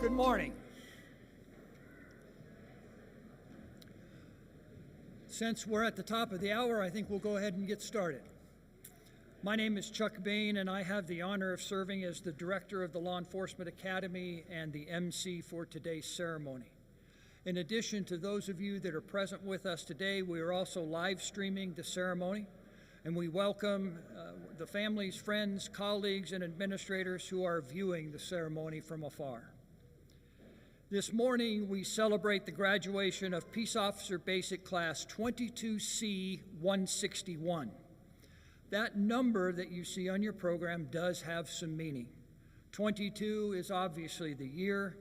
Good morning. Since we're at the top of the hour, I think we'll go ahead and get started. My name is Chuck Bain, and I have the honor of serving as the director of the Law Enforcement Academy and the MC for today's ceremony. In addition to those of you that are present with us today, we are also live streaming the ceremony, and we welcome the families, friends, colleagues, and administrators who are viewing the ceremony from afar. This morning, we celebrate the graduation of Peace Officer Basic Class 22C 161. That number that you see on your program does have some meaning. 22 is obviously the year.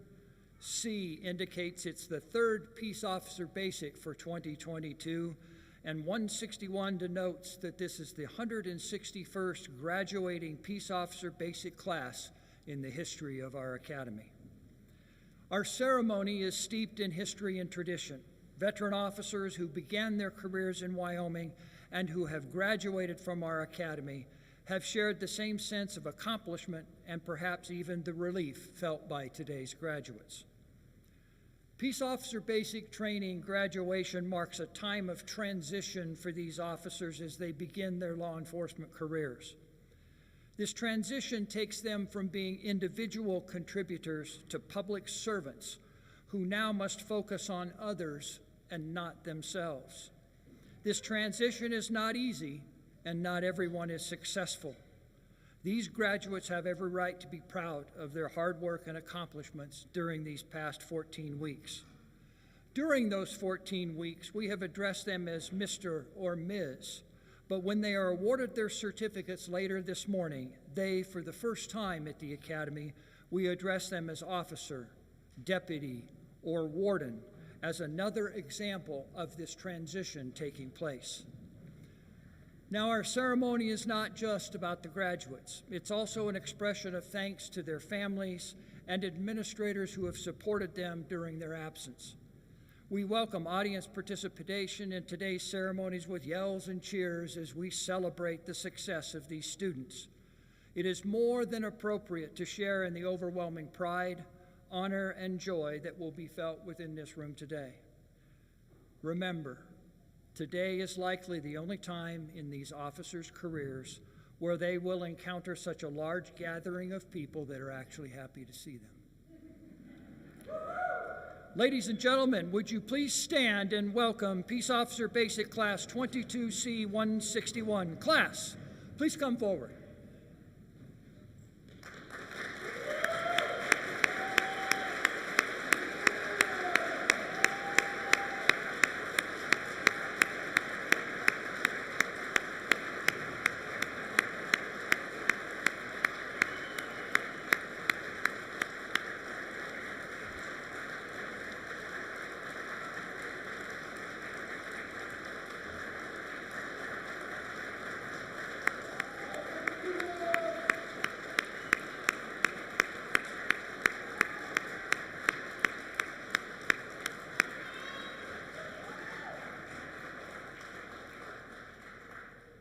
C indicates it's the third Peace Officer Basic for 2022, and 161 denotes that this is the 161st graduating Peace Officer Basic class in the history of our academy. Our ceremony is steeped in history and tradition. veteran officers who began their careers in Wyoming and who have graduated from our academy have shared the same sense of accomplishment and perhaps even the relief felt by today's graduates. Peace Officer Basic Training graduation marks a time of transition for these officers as they begin their law enforcement careers. This transition takes them from being individual contributors to public servants who now must focus on others and not themselves. This transition is not easy, and not everyone is successful. These graduates have every right to be proud of their hard work and accomplishments during these past 14 weeks. During those 14 weeks, we have addressed them as Mr. or Ms., but when they are awarded their certificates later this morning, they, for the first time at the Academy, we address them as officer, deputy, or warden, as another example of this transition taking place. Now, our ceremony is not just about the graduates. It's also an expression of thanks to their families and administrators who have supported them during their absence. We welcome audience participation in today's ceremonies with yells and cheers as we celebrate the success of these students. It is more than appropriate to share in the overwhelming pride, honor, and joy that will be felt within this room today. Remember, today is likely the only time in these officers' careers where they will encounter such a large gathering of people that are actually happy to see them. Ladies and gentlemen, would you please stand and welcome Peace Officer Basic Class 22C 161. Class, please come forward.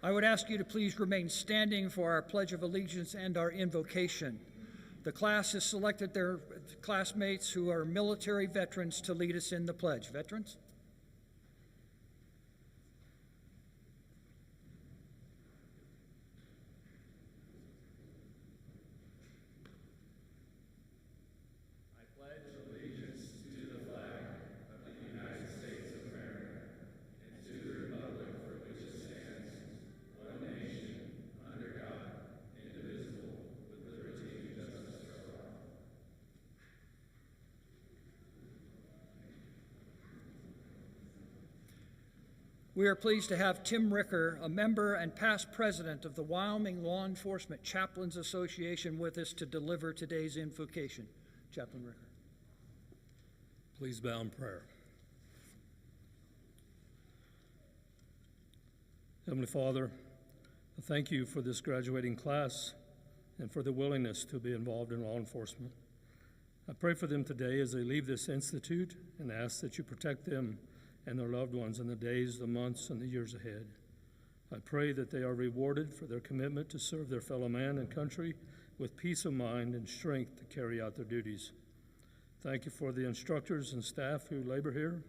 I would ask you to please remain standing for our Pledge of Allegiance and our invocation. The class has selected their classmates who are military veterans to lead us in the pledge. Veterans? We are pleased to have Tim Ricker, a member and past president of the Wyoming Law Enforcement Chaplains Association, with us to deliver today's invocation. Chaplain Ricker. Please bow in prayer. Heavenly Father, I thank you for this graduating class and for the willingness to be involved in law enforcement. I pray for them today as they leave this institute and ask that you protect them and their loved ones in the days, the months, and the years ahead. I pray that they are rewarded for their commitment to serve their fellow man and country with peace of mind and strength to carry out their duties. Thank you for the instructors and staff who labor here.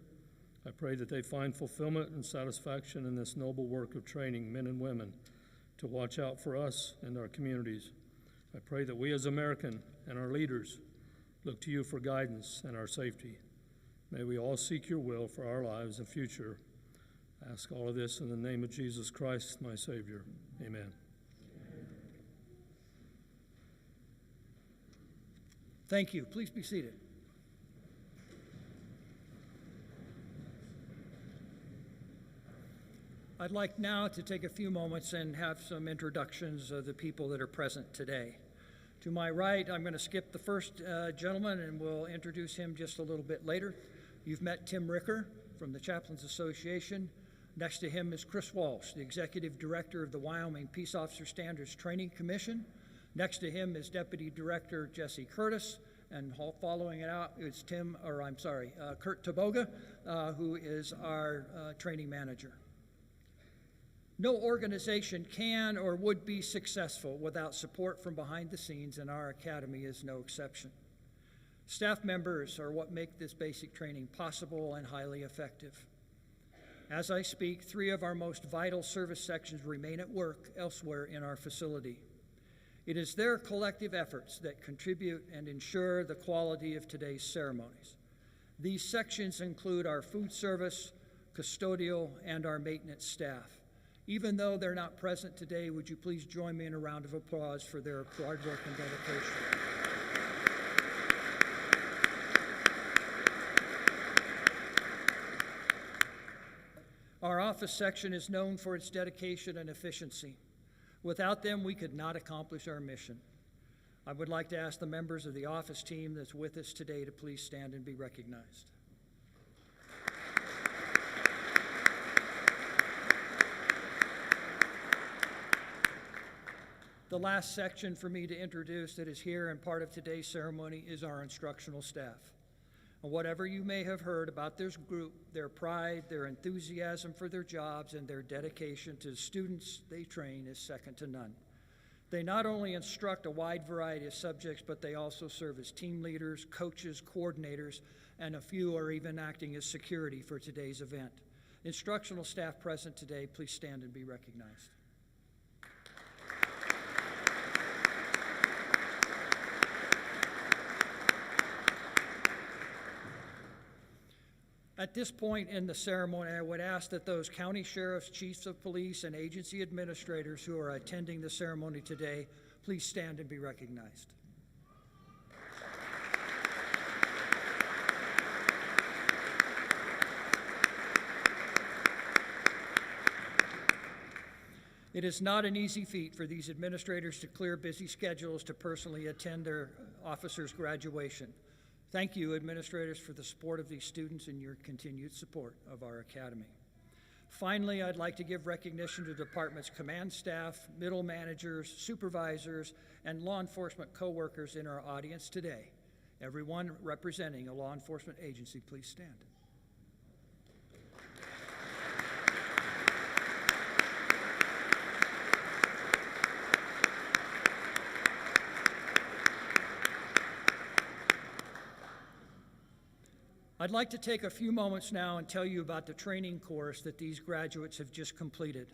I pray that they find fulfillment and satisfaction in this noble work of training men and women to watch out for us and our communities. I pray that we as Americans and our leaders look to you for guidance and our safety. May we all seek your will for our lives and future. I ask all of this in the name of Jesus Christ, my Savior. Amen. Thank you. Please be seated. I'd like now to take a few moments and have some introductions of the people that are present today. To my right, I'm going to skip the first gentleman, and we'll introduce him just a little bit later. You've met Tim Ricker from the Chaplains Association. Next to him is Chris Walsh, the Executive Director of the Wyoming Peace Officer Standards Training Commission. Next to him is Deputy Director Jesse Curtis. And following it out is Kurt Taboga, who is our training manager. No organization can or would be successful without support from behind the scenes, and our academy is no exception. Staff members are what make this basic training possible and highly effective. As I speak, 3 of our most vital service sections remain at work elsewhere in our facility. It is their collective efforts that contribute and ensure the quality of today's ceremonies. These sections include our food service, custodial, and our maintenance staff. Even though they're not present today, would you please join me in a round of applause for their hard work and dedication. Our office section is known for its dedication and efficiency. Without them, we could not accomplish our mission. I would like to ask the members of the office team that's with us today to please stand and be recognized. The last section for me to introduce that is here and part of today's ceremony is our instructional staff. And whatever you may have heard about this group, their pride, their enthusiasm for their jobs, and their dedication to the students they train is second to none. They not only instruct a wide variety of subjects, but they also serve as team leaders, coaches, coordinators, and a few are even acting as security for today's event. Instructional staff present today, please stand and be recognized. At this point in the ceremony, I would ask that those county sheriffs, chiefs of police, and agency administrators who are attending the ceremony today, please stand and be recognized. It is not an easy feat for these administrators to clear busy schedules to personally attend their officers' graduation. Thank you, administrators, for the support of these students and your continued support of our academy. Finally, I'd like to give recognition to the department's command staff, middle managers, supervisors, and law enforcement coworkers in our audience today. Everyone representing a law enforcement agency, please stand. I'd like to take a few moments now and tell you about the training course that these graduates have just completed.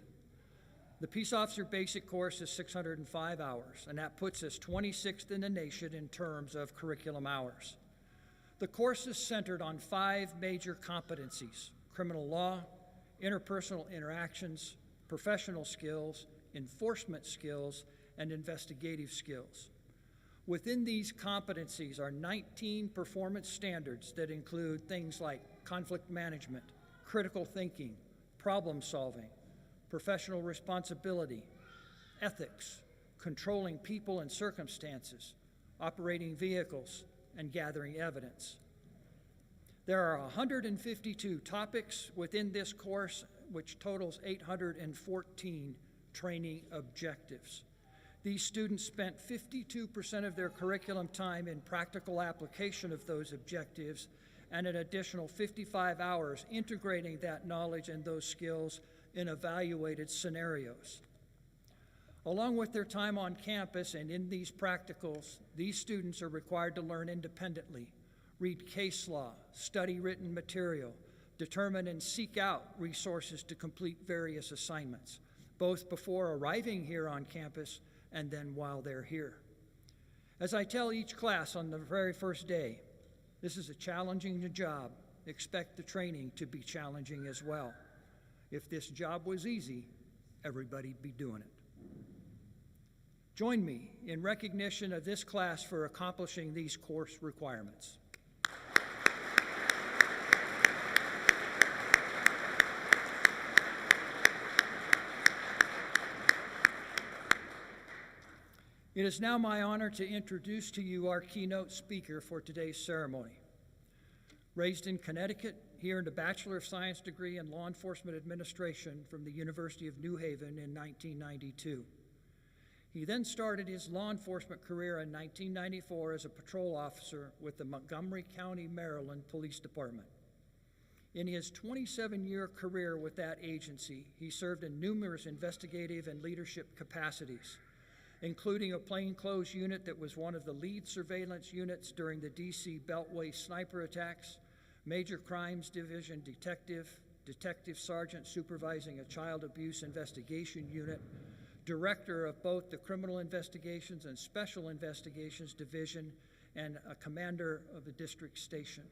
The Peace Officer Basic course is 605 hours, and that puts us 26th in the nation in terms of curriculum hours. The course is centered on 5 major competencies: criminal law, interpersonal interactions, professional skills, enforcement skills, and investigative skills. Within these competencies are 19 performance standards that include things like conflict management, critical thinking, problem solving, professional responsibility, ethics, controlling people and circumstances, operating vehicles, and gathering evidence. There are 152 topics within this course, which totals 814 training objectives. These students spent 52% of their curriculum time in practical application of those objectives and an additional 55 hours integrating that knowledge and those skills in evaluated scenarios. Along with their time on campus and in these practicals, these students are required to learn independently, read case law, study written material, determine and seek out resources to complete various assignments, both before arriving here on campus and then while they're here. As I tell each class on the very first day, this is a challenging job. Expect the training to be challenging as well. If this job was easy, everybody'd be doing it. Join me in recognition of this class for accomplishing these course requirements. It is now my honor to introduce to you our keynote speaker for today's ceremony. Raised in Connecticut, he earned a Bachelor of Science degree in Law Enforcement Administration from the University of New Haven in 1992. He then started his law enforcement career in 1994 as a patrol officer with the Montgomery County, Maryland Police Department. In his 27-year career with that agency, he served in numerous investigative and leadership capacities, including a plainclothes unit that was one of the lead surveillance units during the D.C. Beltway sniper attacks, Major Crimes Division detective sergeant supervising a child abuse investigation unit, director of both the Criminal Investigations and Special Investigations Division, and a commander of the district station.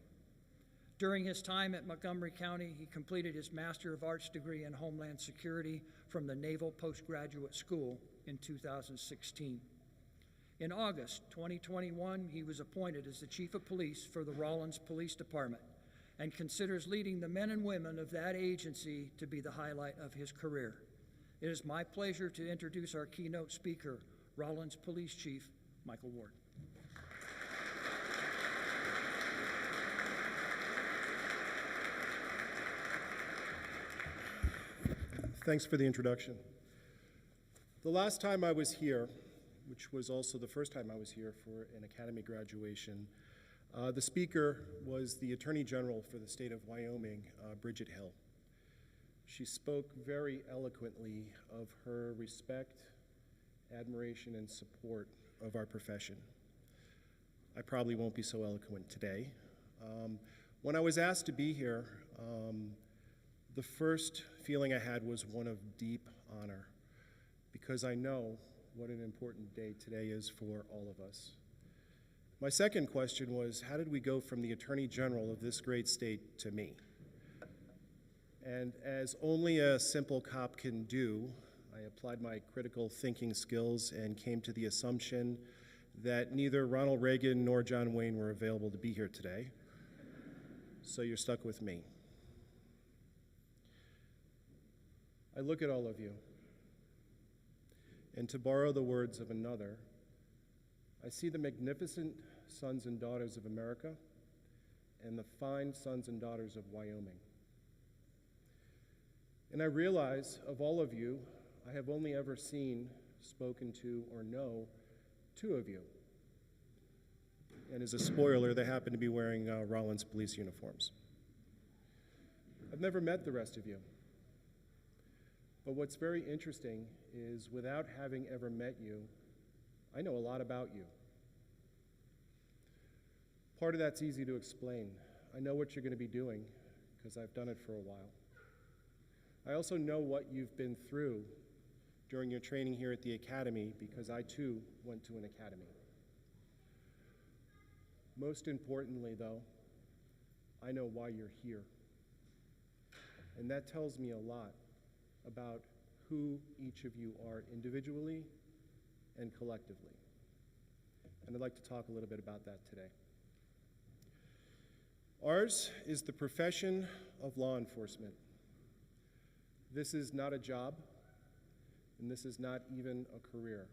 During his time at Montgomery County, he completed his Master of Arts degree in Homeland Security from the Naval Postgraduate School in 2016. In August 2021, he was appointed as the Chief of Police for the Rawlins Police Department and considers leading the men and women of that agency to be the highlight of his career. It is my pleasure to introduce our keynote speaker, Rawlins Police Chief Michael Ward. Thanks for the introduction. The last time I was here, which was also the first time I was here for an academy graduation, the speaker was the Attorney General for the State of Wyoming, Bridget Hill. She spoke very eloquently of her respect, admiration, and support of our profession. I probably won't be so eloquent today. When I was asked to be here, the first feeling I had was one of deep honor, because I know what an important day today is for all of us. My second question was, how did we go from the Attorney General of this great state to me? And as only a simple cop can do, I applied my critical thinking skills and came to the assumption that neither Ronald Reagan nor John Wayne were available to be here today. So you're stuck with me. I look at all of you, and to borrow the words of another, I see the magnificent sons and daughters of America and the fine sons and daughters of Wyoming. And I realize of all of you, I have only ever seen, spoken to, or know 2 of you. And as a spoiler, they happen to be wearing Rawlins police uniforms. I've never met the rest of you. But what's very interesting is, without having ever met you, I know a lot about you. Part of that's easy to explain. I know what you're going to be doing because I've done it for a while. I also know what you've been through during your training here at the Academy because I too went to an academy. Most importantly, though, I know why you're here. And that tells me a lot about who each of you are individually and collectively. And I'd like to talk a little bit about that today. Ours is the profession of law enforcement. This is not a job, and this is not even a career.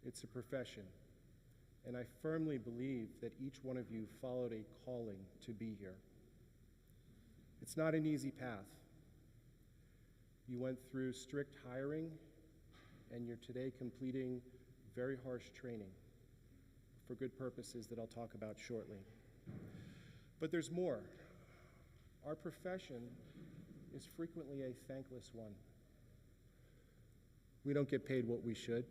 It's a profession. And I firmly believe that each one of you followed a calling to be here. It's not an easy path. You went through strict hiring, and you're today completing very harsh training for good purposes that I'll talk about shortly. But there's more. Our profession is frequently a thankless one. We don't get paid what we should.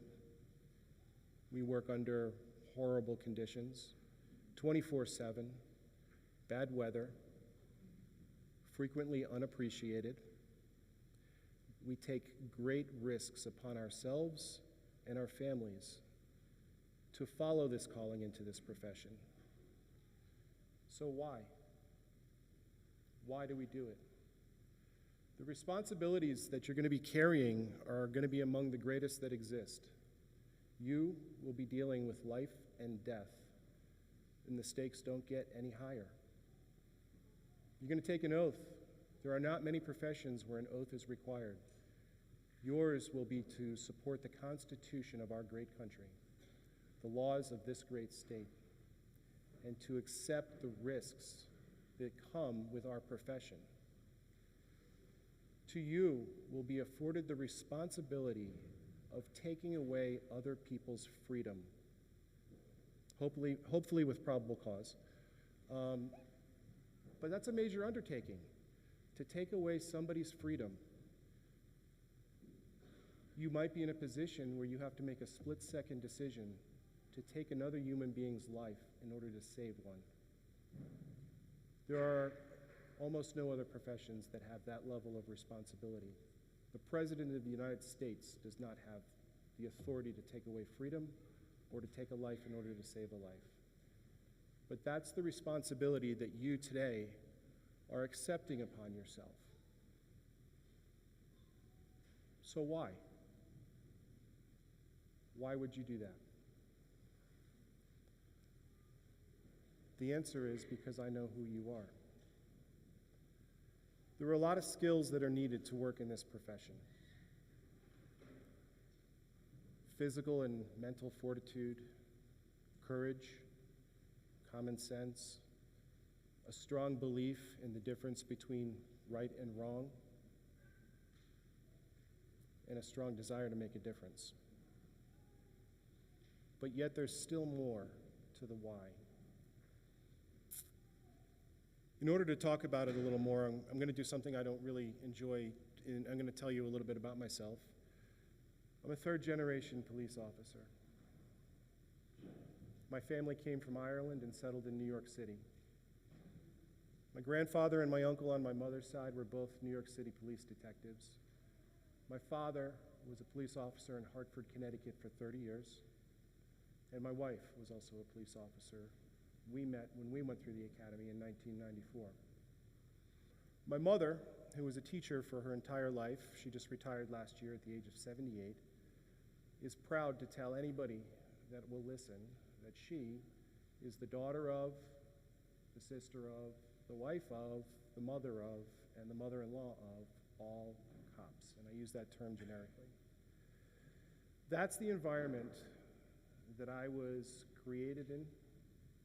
We work under horrible conditions, 24/7, bad weather, frequently unappreciated. We take great risks upon ourselves and our families to follow this calling into this profession. So why? Why do we do it? The responsibilities that you're going to be carrying are going to be among the greatest that exist. You will be dealing with life and death, and the stakes don't get any higher. You're going to take an oath. There are not many professions where an oath is required. Yours will be to support the Constitution of our great country, the laws of this great state, and to accept the risks that come with our profession. To you will be afforded the responsibility of taking away other people's freedom, hopefully with probable cause. But that's a major undertaking, to take away somebody's freedom. You might be in a position where you have to make a split-second decision to take another human being's life in order to save one. There are almost no other professions that have that level of responsibility. The President of the United States does not have the authority to take away freedom or to take a life in order to save a life. But that's the responsibility that you today are accepting upon yourself. So why? Why would you do that? The answer is because I know who you are. There are a lot of skills that are needed to work in this profession. Physical and mental fortitude, courage, common sense, a strong belief in the difference between right and wrong, and a strong desire to make a difference. But yet there's still more to the why. In order to talk about it a little more, I'm going to do something I don't really enjoy, and I'm going to tell you a little bit about myself. I'm a third-generation police officer. My family came from Ireland and settled in New York City. My grandfather and my uncle on my mother's side were both New York City police detectives. My father was a police officer in Hartford, Connecticut for 30 years, and my wife was also a police officer. We met when we went through the academy in 1994. My mother, who was a teacher for her entire life, she just retired last year at the age of 78, is proud to tell anybody that will listen that she is the daughter of, the sister of, the wife of, the mother of, and the mother-in-law of all cops. And I use that term generically. That's the environment that I was created in,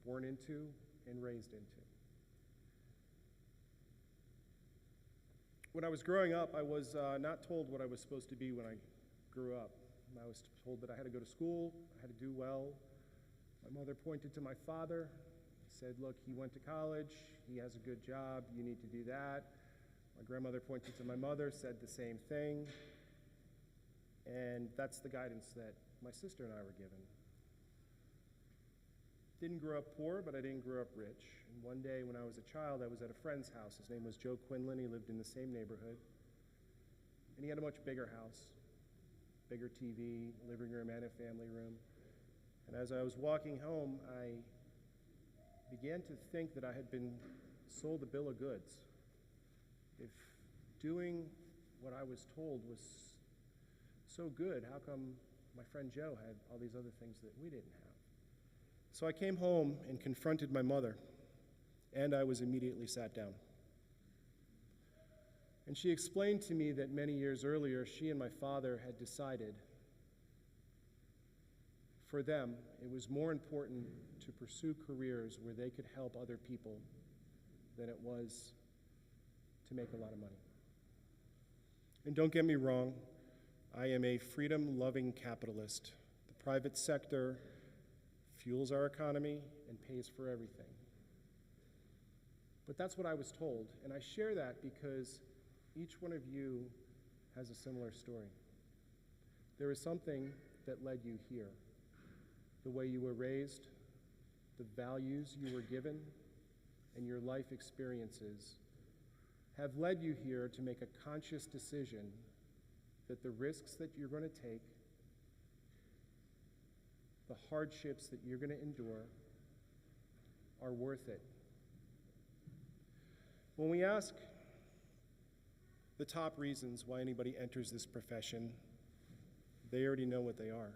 born into, and raised into. When I was growing up, I was not told what I was supposed to be when I grew up. I was told that I had to go to school, I had to do well. My mother pointed to my father, said, look, he went to college, he has a good job, you need to do that. My grandmother pointed to my mother, said the same thing. And that's the guidance that my sister and I were given. Didn't grow up poor, but I didn't grow up rich. And one day when I was a child, I was at a friend's house. His name was Joe Quinlan. He lived in the same neighborhood. And he had a much bigger house, bigger TV, living room, and a family room. And as I was walking home, I began to think that I had been sold a bill of goods. If doing what I was told was so good, how come my friend Joe had all these other things that we didn't have? So I came home and confronted my mother, and I was immediately sat down. And she explained to me that many years earlier, she and my father had decided for them, it was more important to pursue careers where they could help other people than it was to make a lot of money. And don't get me wrong, I am a freedom-loving capitalist. The private sector fuels our economy and pays for everything. But that's what I was told, and I share that because each one of you has a similar story. There is something that led you here. The way you were raised, the values you were given, and your life experiences have led you here to make a conscious decision that the risks that you're going to take, the hardships that you're going to endure, are worth it. When we ask the top reasons why anybody enters this profession, they already know what they are.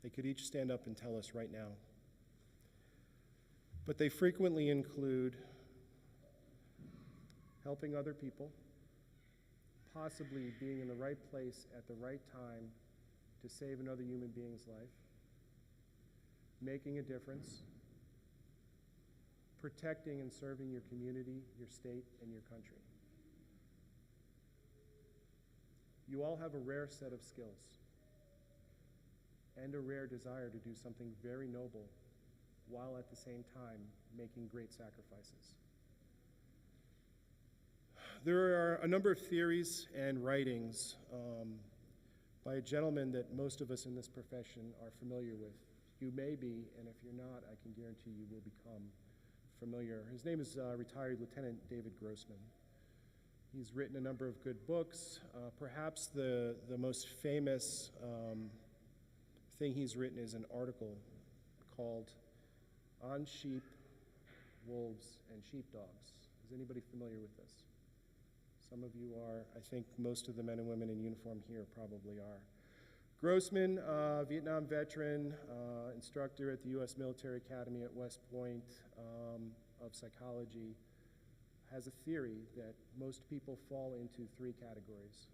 They could each stand up and tell us right now. But they frequently include helping other people, possibly being in the right place at the right time to save another human being's life, making a difference, protecting and serving your community, your state, and your country. You all have a rare set of skills. and a rare desire to do something very noble while at the same time making great sacrifices. There are a number of theories and writings by a gentleman that most of us in this profession are familiar with. You may be, and if you're not, I can guarantee you will become familiar. His name is retired Lieutenant David Grossman. He's written a number of good books. Perhaps the most famous thing he's written is an article called On Sheep, Wolves, and Sheepdogs. Is anybody familiar with this? Some of you are. I think most of the men and women in uniform here probably are. Grossman, Vietnam veteran, instructor at the U.S. Military Academy at West Point of psychology, has a theory that most people fall into three categories: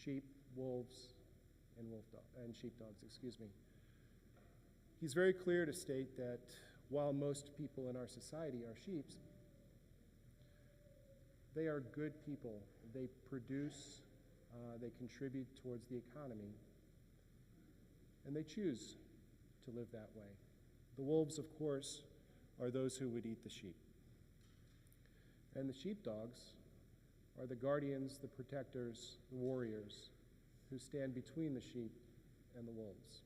sheep, wolves, and sheepdogs, excuse me. He's very clear to state that while most people in our society are sheep, they are good people. They produce, they contribute towards the economy, and they choose to live that way. The wolves, of course, are those who would eat the sheep. And the sheepdogs are the guardians, the protectors, the warriors who stand between the sheep and the wolves.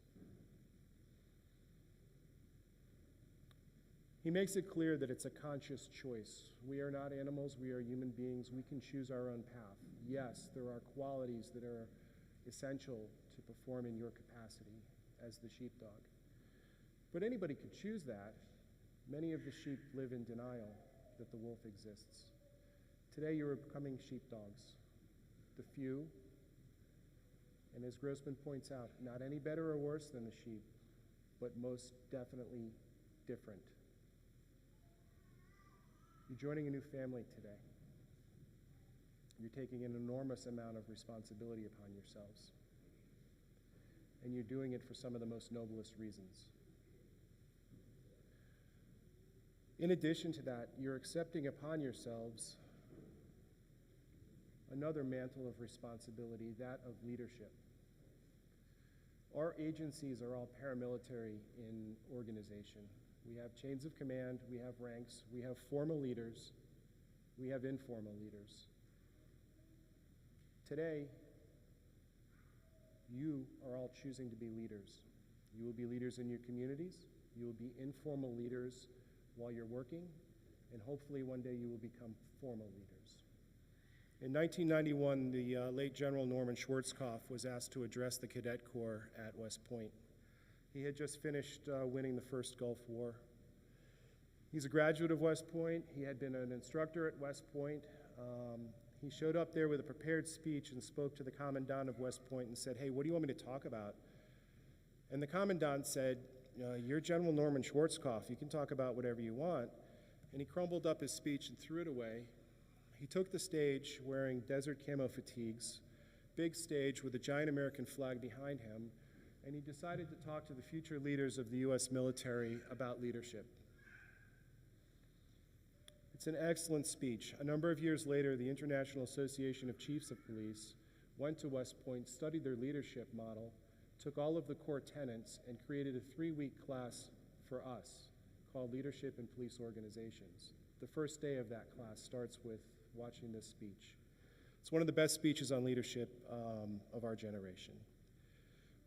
He makes it clear that it's a conscious choice. We are not animals, we are human beings. We can choose our own path. Yes, there are qualities that are essential to perform in your capacity as the sheepdog. But anybody could choose that. Many of the sheep live in denial that the wolf exists. Today you are becoming sheepdogs, the few, and as Grossman points out, not any better or worse than the sheep, but most definitely different. You're joining a new family today. You're taking an enormous amount of responsibility upon yourselves, and you're doing it for some of the most noblest reasons. In addition to that, you're accepting upon yourselves another mantle of responsibility, that of leadership. Our agencies are all paramilitary in organization. We have chains of command, we have ranks, we have formal leaders, we have informal leaders. Today, you are all choosing to be leaders. You will be leaders in your communities, you will be informal leaders while you're working, and hopefully one day you will become formal leaders. In 1991, the late General Norman Schwarzkopf was asked to address the Cadet Corps at West Point. He had just finished winning the first Gulf War. He's a graduate of West Point. He had been an instructor at West Point. He showed up there with a prepared speech and spoke to the Commandant of West Point and said, "Hey, what do you want me to talk about?" And the Commandant said, "You're General Norman Schwarzkopf. You can talk about whatever you want." And he crumbled up his speech and threw it away. He took the stage wearing desert camo fatigues, big stage with a giant American flag behind him, and he decided to talk to the future leaders of the U.S. military about leadership. It's an excellent speech. A number of years later, the International Association of Chiefs of Police went to West Point, studied their leadership model, took all of the core tenets, and created a 3-week class for us called Leadership in Police Organizations. The first day of that class starts with watching this speech. It's one of the best speeches on leadership of our generation.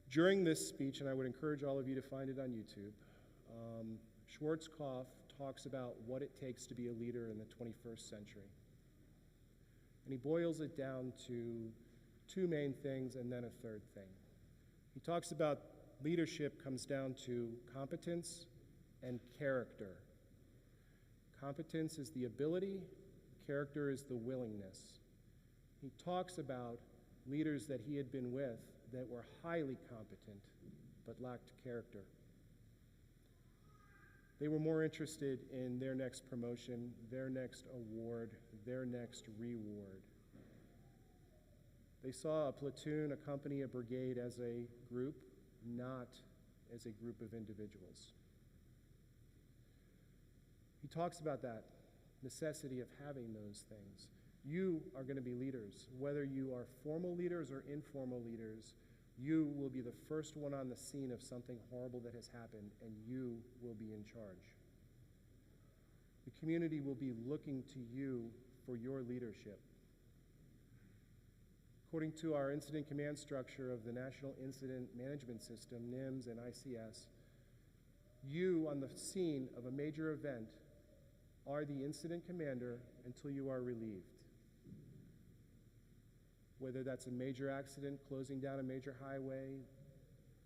During this speech, and I would encourage all of you to find it on YouTube, Schwarzkopf talks about what it takes to be a leader in the 21st century. And he boils it down to 2 main things and then a 3rd thing. He talks about leadership comes down to competence and character. Competence is the ability, character is the willingness. He talks about leaders that he had been with that were highly competent but lacked character. They were more interested in their next promotion, their next award, their next reward. They saw a platoon, a company, a brigade as a group, not as a group of individuals. He talks about that necessity of having those things. You are going to be leaders. Whether you are formal leaders or informal leaders, You will be the first one on the scene of something horrible that has happened, and you will be in charge. The community will be looking to you for your leadership. According to our incident command structure of the National Incident Management System, NIMS and ICS, you on the scene of a major event are the incident commander until you are relieved. Whether that's a major accident closing down a major highway,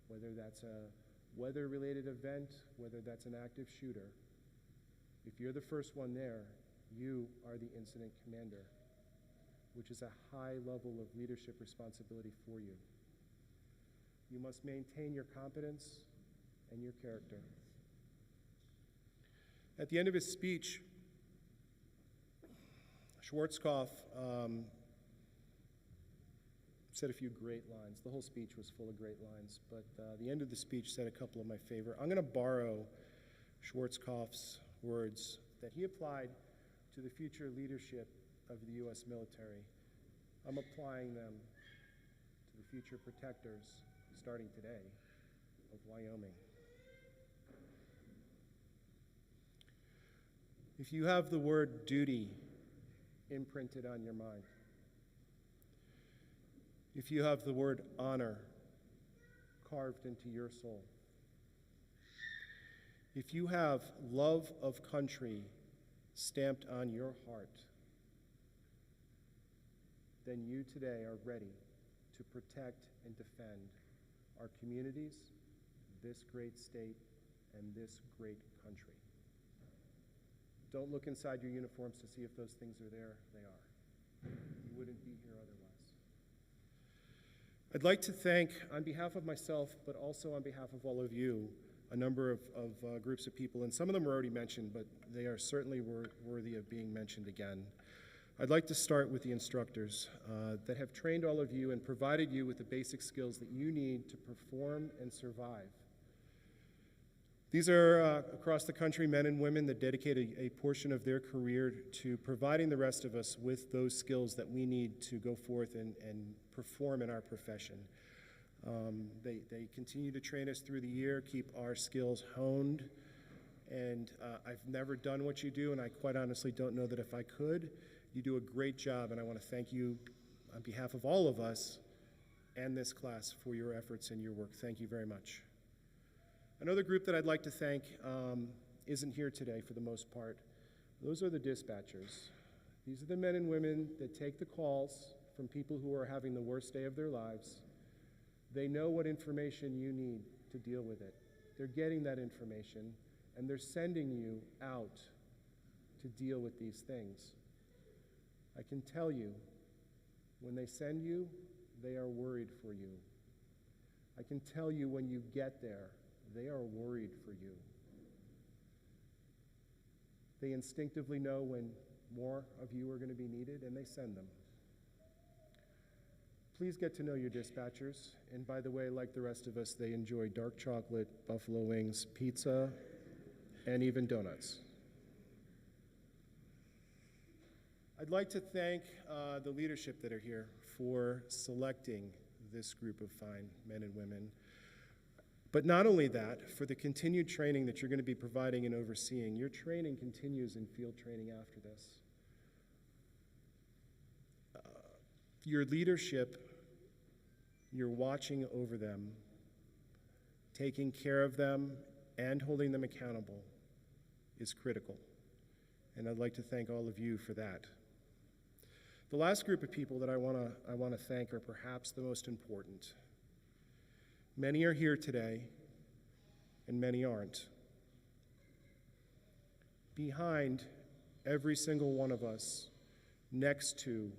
whether that's a weather-related event, whether that's an active shooter, if you're the first one there, you are the incident commander, which is a high level of leadership responsibility for you. You must maintain your competence and your character. At the end of his speech, Schwarzkopf said a few great lines. The whole speech was full of great lines, but the end of the speech said a couple of my favorite. I'm going to borrow Schwarzkopf's words that he applied to the future leadership of the U.S. military. I'm applying them to the future protectors, starting today, of Wyoming. If you have the word duty imprinted on your mind, if you have the word honor carved into your soul, if you have love of country stamped on your heart, then you today are ready to protect and defend our communities, this great state, and this great country. Don't look inside your uniforms to see if those things are there. They are. You wouldn't be here otherwise. I'd like to thank, on behalf of myself, but also on behalf of all of you, a number of groups of people, and some of them were already mentioned, but they are certainly worthy of being mentioned again. I'd like to start with the instructors that have trained all of you and provided you with the basic skills that you need to perform and survive. These are, across the country, men and women that dedicate a portion of their career to providing the rest of us with those skills that we need to go forth and perform in our profession. They continue to train us through the year, keep our skills honed, and I've never done what you do, and I quite honestly don't know that if I could. You do a great job, and I want to thank you on behalf of all of us and this class for your efforts and your work. Thank you very much. Another group that I'd like to thank isn't here today for the most part. Those are the dispatchers. These are the men and women that take the calls from people who are having the worst day of their lives. They know what information you need to deal with it. They're getting that information, and they're sending you out to deal with these things. I can tell you, when they send you, they are worried for you. I can tell you when you get there, they are worried for you. They instinctively know when more of you are going to be needed, and they send them. Please get to know your dispatchers. And by the way, like the rest of us, they enjoy dark chocolate, buffalo wings, pizza, and even donuts. I'd like to thank the leadership that are here for selecting this group of fine men and women. But not only that, for the continued training that you're going to be providing and overseeing. Your training continues in field training after this. Your leadership, you're watching over them, taking care of them, and holding them accountable is critical. And I'd like to thank all of you for that. The last group of people that I want to thank are perhaps the most important. Many are here today, and many aren't. Behind every single one of us, next to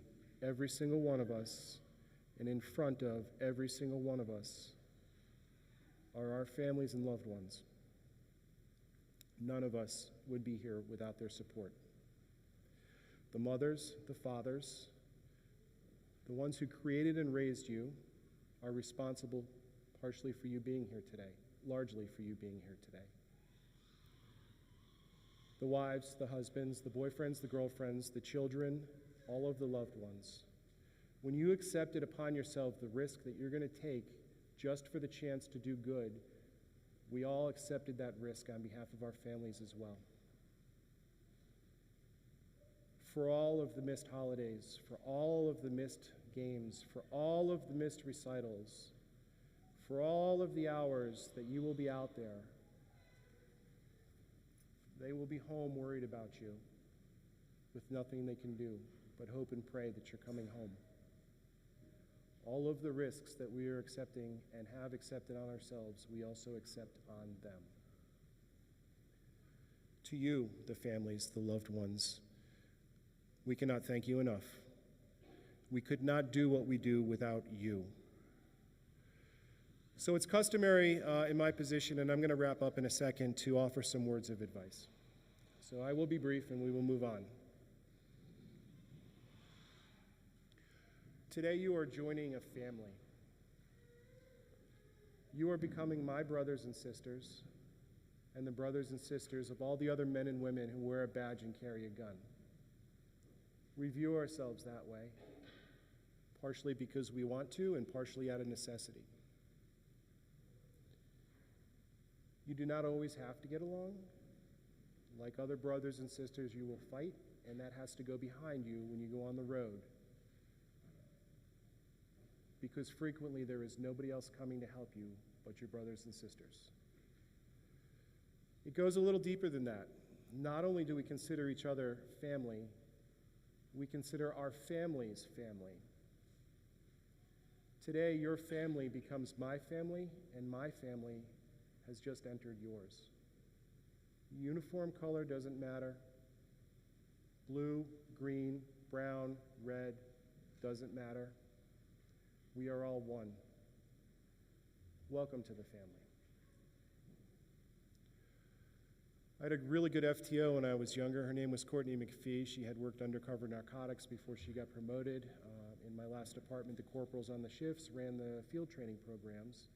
every single one of us, and in front of every single one of us are our families and loved ones. None of us would be here without their support. The mothers, the fathers, the ones who created and raised you are responsible partially for you being here today, largely for you being here today. The wives, the husbands, the boyfriends, the girlfriends, the children, all of the loved ones. When you accepted upon yourself the risk that you're going to take just for the chance to do good, we all accepted that risk on behalf of our families as well. For all of the missed holidays, for all of the missed games, for all of the missed recitals, for all of the hours that you will be out there, they will be home worried about you with nothing they can do but hope and pray that you're coming home. All of the risks that we are accepting and have accepted on ourselves, we also accept on them. To you, the families, the loved ones, we cannot thank you enough. We could not do what we do without you. So it's customary in my position, and I'm going to wrap up in a second, to offer some words of advice. So I will be brief and we will move on. Today you are joining a family. You are becoming my brothers and sisters, and the brothers and sisters of all the other men and women who wear a badge and carry a gun. We view ourselves that way, partially because we want to and partially out of necessity. You do not always have to get along. Like other brothers and sisters, you will fight, and that has to go behind you when you go on the road, because frequently there is nobody else coming to help you but your brothers and sisters. It goes a little deeper than that. Not only do we consider each other family, we consider our families family. Today, your family becomes my family, and my family has just entered yours. Uniform color doesn't matter. Blue, green, brown, red, doesn't matter. We are all one. Welcome to the family. I had a really good FTO when I was younger. Her name was Courtney McPhee. She had worked undercover narcotics before she got promoted. In my last department, the corporals on the shifts ran the field training programs.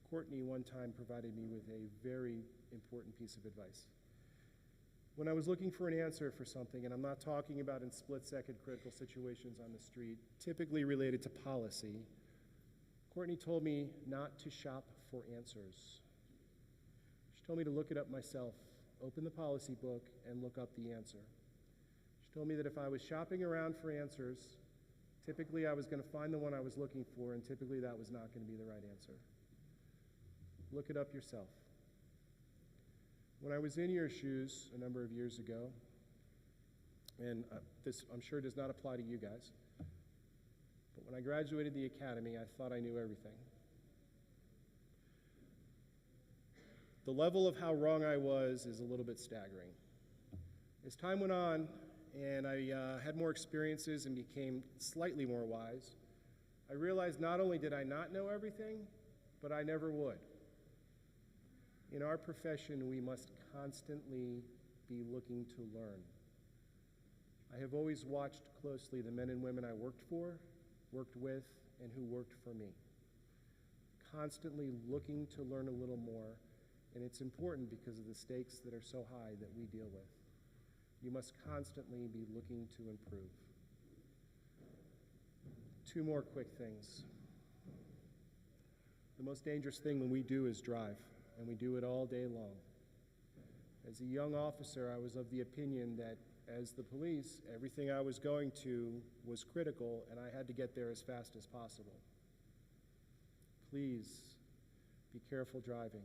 Courtney one time provided me with a very important piece of advice. When I was looking for an answer for something, and I'm not talking about in split-second critical situations on the street, typically related to policy, Courtney told me not to shop for answers. She told me to look it up myself, open the policy book, and look up the answer. She told me that if I was shopping around for answers, typically I was going to find the one I was looking for, and typically that was not going to be the right answer. Look it up yourself. When I was in your shoes a number of years ago, and this I'm sure does not apply to you guys, but when I graduated the academy, I thought I knew everything. The level of how wrong I was is a little bit staggering. As time went on and I had more experiences and became slightly more wise, I realized not only did I not know everything, but I never would. In our profession, we must constantly be looking to learn. I have always watched closely the men and women I worked for, worked with, and who worked for me. Constantly looking to learn a little more, and it's important because of the stakes that are so high that we deal with. You must constantly be looking to improve. Two more quick things. The most dangerous thing when we do is drive, and we do it all day long. As a young officer, I was of the opinion that as the police, everything I was going to was critical, and I had to get there as fast as possible. Please be careful driving.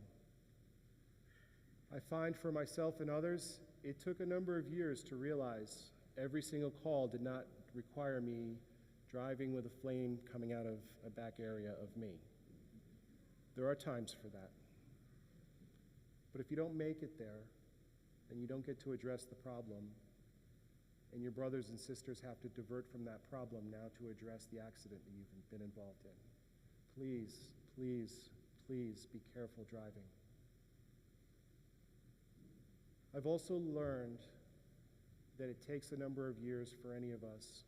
I find for myself and others, it took a number of years to realize every single call did not require me driving with a flame coming out of a back area of me. There are times for that. But if you don't make it there, then you don't get to address the problem, and your brothers and sisters have to divert from that problem now to address the accident that you've been involved in. Please, please, please be careful driving. I've also learned that it takes a number of years for any of us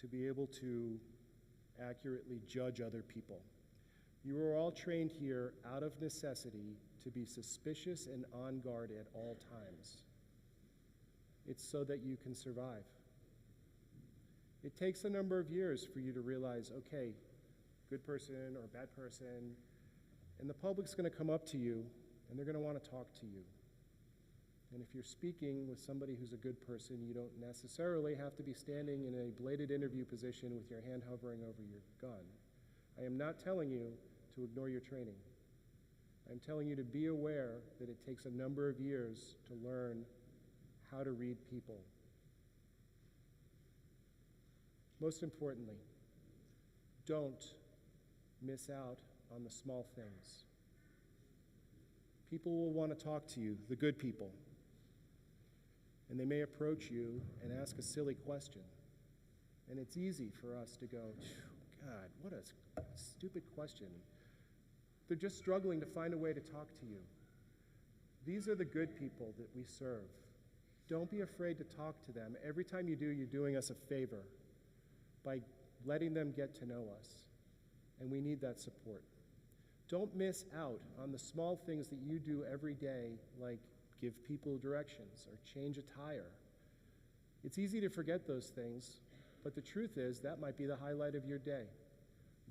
to be able to accurately judge other people. You are all trained here out of necessity to be suspicious and on guard at all times. It's so that you can survive. It takes a number of years for you to realize, okay, good person or a bad person, and the public's going to come up to you and they're going to want to talk to you. And if you're speaking with somebody who's a good person, you don't necessarily have to be standing in a bladed interview position with your hand hovering over your gun. I am not telling you to ignore your training. I'm telling you to be aware that it takes a number of years to learn how to read people. Most importantly, don't miss out on the small things. People will want to talk to you, the good people, and they may approach you and ask a silly question. And it's easy for us to go, God, what a stupid question. They're just struggling to find a way to talk to you. These are the good people that we serve. Don't be afraid to talk to them. Every time you do, you're doing us a favor by letting them get to know us. And we need that support. Don't miss out on the small things that you do every day, like give people directions or change a tire. It's easy to forget those things, but the truth is that might be the highlight of your day.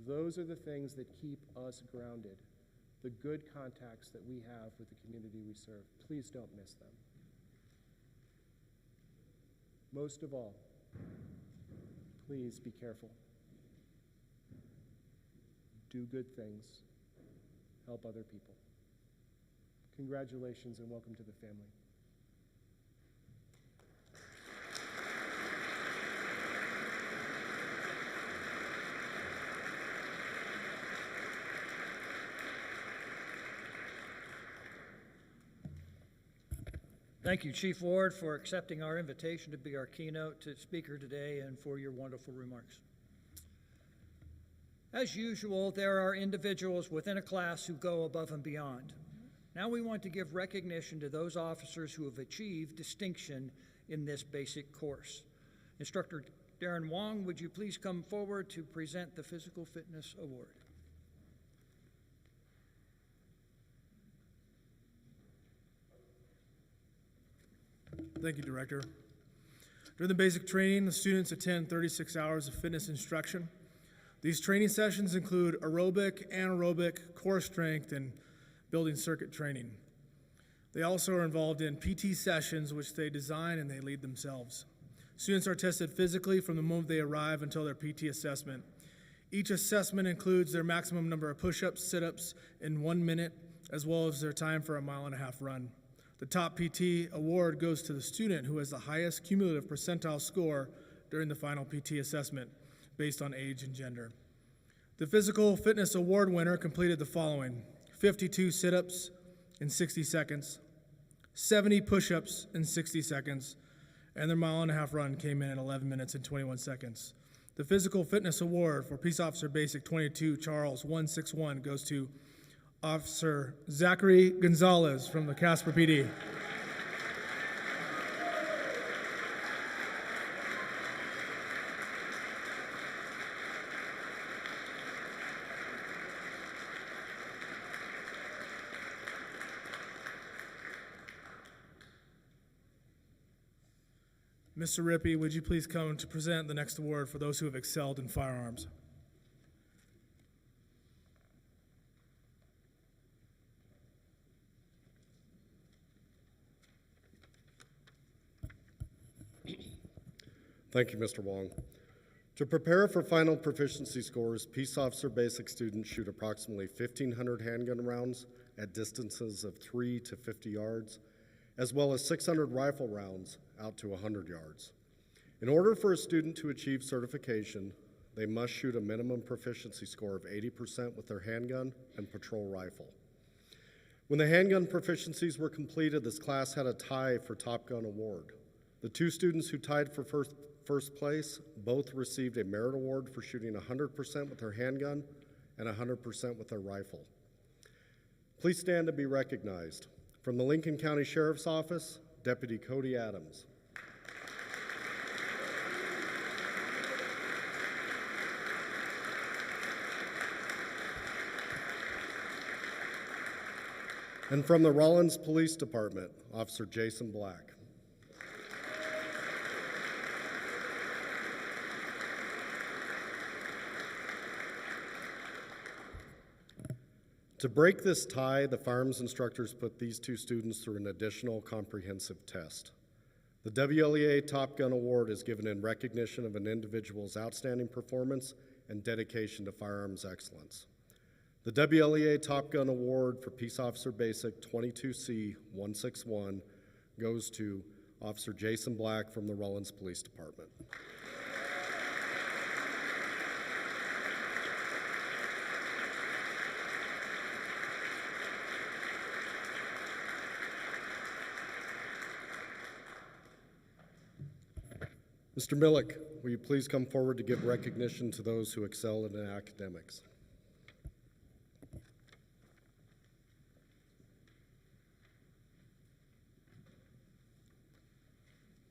Those are the things that keep us grounded, the good contacts that we have with the community we serve. Please don't miss them. Most of all, please be careful. Do good things. Help other people. Congratulations and welcome to the family. Thank you, Chief Ward, for accepting our invitation to be our keynote speaker today and for your wonderful remarks. As usual, there are individuals within a class who go above and beyond. Now we want to give recognition to those officers who have achieved distinction in this basic course. Instructor Darren Wong, would you please come forward to present the Physical Fitness Award? Thank you, Director. During the basic training, the students attend 36 hours of fitness instruction. These training sessions include aerobic, anaerobic, core strength, and building circuit training. They also are involved in PT sessions, which they design and they lead themselves. Students are tested physically from the moment they arrive until their PT assessment. Each assessment includes their maximum number of push-ups, sit-ups in 1 minute, as well as their time for a 1.5 mile run. The top PT award goes to the student who has the highest cumulative percentile score during the final PT assessment, based on age and gender. The Physical Fitness Award winner completed the following: 52 sit-ups in 60 seconds, 70 push-ups in 60 seconds, and their 1.5 mile run came in at 11 minutes and 21 seconds. The Physical Fitness Award for Peace Officer Basic 22 Charles 161 goes to Officer Zachary Gonzalez from the Casper PD. Mr. Rippey, would you please come to present the next award for those who have excelled in firearms? Thank you, Mr. Wong. To prepare for final proficiency scores, Peace Officer Basic students shoot approximately 1,500 handgun rounds at distances of 3 to 50 yards, as well as 600 rifle rounds out to 100 yards. In order for a student to achieve certification, they must shoot a minimum proficiency score of 80% with their handgun and patrol rifle. When the handgun proficiencies were completed, this class had a tie for Top Gun Award. The two students who tied for first place both received a merit award for shooting 100% with their handgun and 100% with their rifle. Please stand to be recognized. From the Lincoln County Sheriff's Office, Deputy Cody Adams. And from the Rollins Police Department, Officer Jason Black. To break this tie, the firearms instructors put these two students through an additional comprehensive test. The WLEA Top Gun Award is given in recognition of an individual's outstanding performance and dedication to firearms excellence. The WLEA Top Gun Award for Peace Officer Basic 22C 161 goes to Officer Jason Black from the Rollins Police Department. Mr. Millick, will you please come forward to give recognition to those who excel in academics?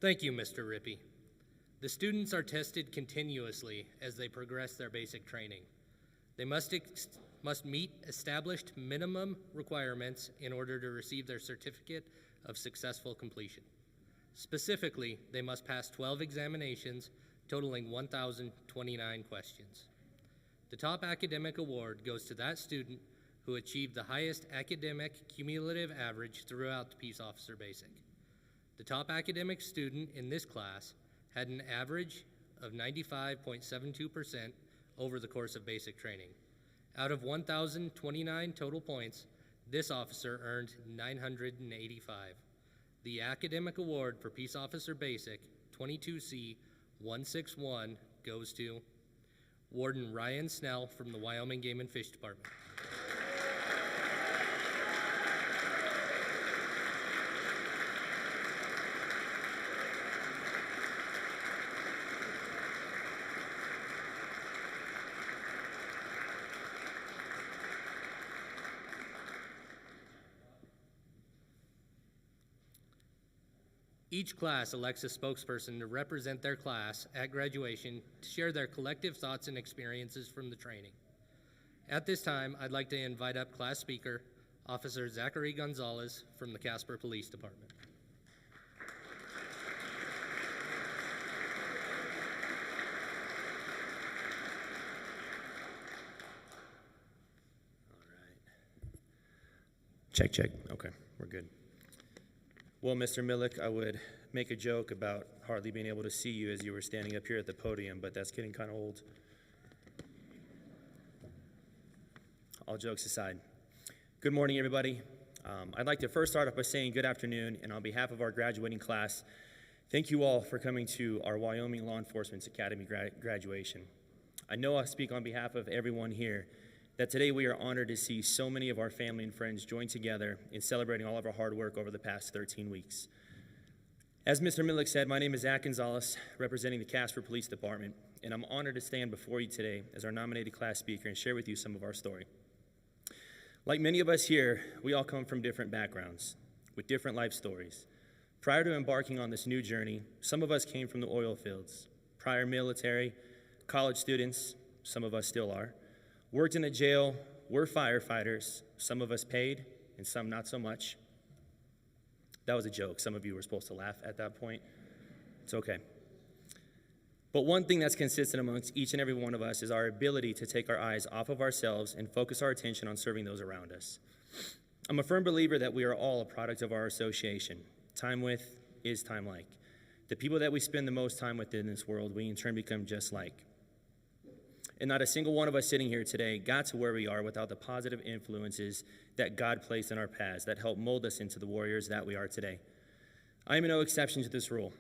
Thank you, Mr. Rippey. The students are tested continuously as they progress their basic training. They must meet established minimum requirements in order to receive their certificate of successful completion. Specifically, they must pass 12 examinations totaling 1,029 questions. The top academic award goes to that student who achieved the highest academic cumulative average throughout the Peace Officer Basic. The top academic student in this class had an average of 95.72% over the course of basic training. Out of 1,029 total points, this officer earned 985. The academic award for Peace Officer Basic 22C 161 goes to Warden Ryan Snell from the Wyoming Game and Fish Department. Each class elects a spokesperson to represent their class at graduation to share their collective thoughts and experiences from the training. At this time, I'd like to invite up class speaker, Officer Zachary Gonzalez from the Casper Police Department. All right. Check. Okay, we're good. Well, Mr. Millick, I would make a joke about hardly being able to see you as you were standing up here at the podium, but that's getting kind of old. All jokes aside. Good morning, everybody. I'd like to first start off by saying good afternoon, and on behalf of our graduating class, thank you all for coming to our Wyoming Law Enforcement Academy graduation. I know I speak on behalf of everyone here that today we are honored to see so many of our family and friends join together in celebrating all of our hard work over the past 13 weeks. As Mr. Millick said, my name is Zach Gonzalez, representing the Casper Police Department, and I'm honored to stand before you today as our nominated class speaker and share with you some of our story. Like many of us here, we all come from different backgrounds, with different life stories. Prior to embarking on this new journey, some of us came from the oil fields, prior military, college students, some of us still are, worked in a jail, were firefighters, some of us paid, and some not so much. That was a joke. Some of you were supposed to laugh at that point. It's okay. But one thing that's consistent amongst each and every one of us is our ability to take our eyes off of ourselves and focus our attention on serving those around us. I'm a firm believer that we are all a product of our association. Time with is time like. The people that we spend the most time with in this world, we in turn become just like. And not a single one of us sitting here today got to where we are without the positive influences that God placed in our paths that helped mold us into the warriors that we are today. I am no exception to this rule,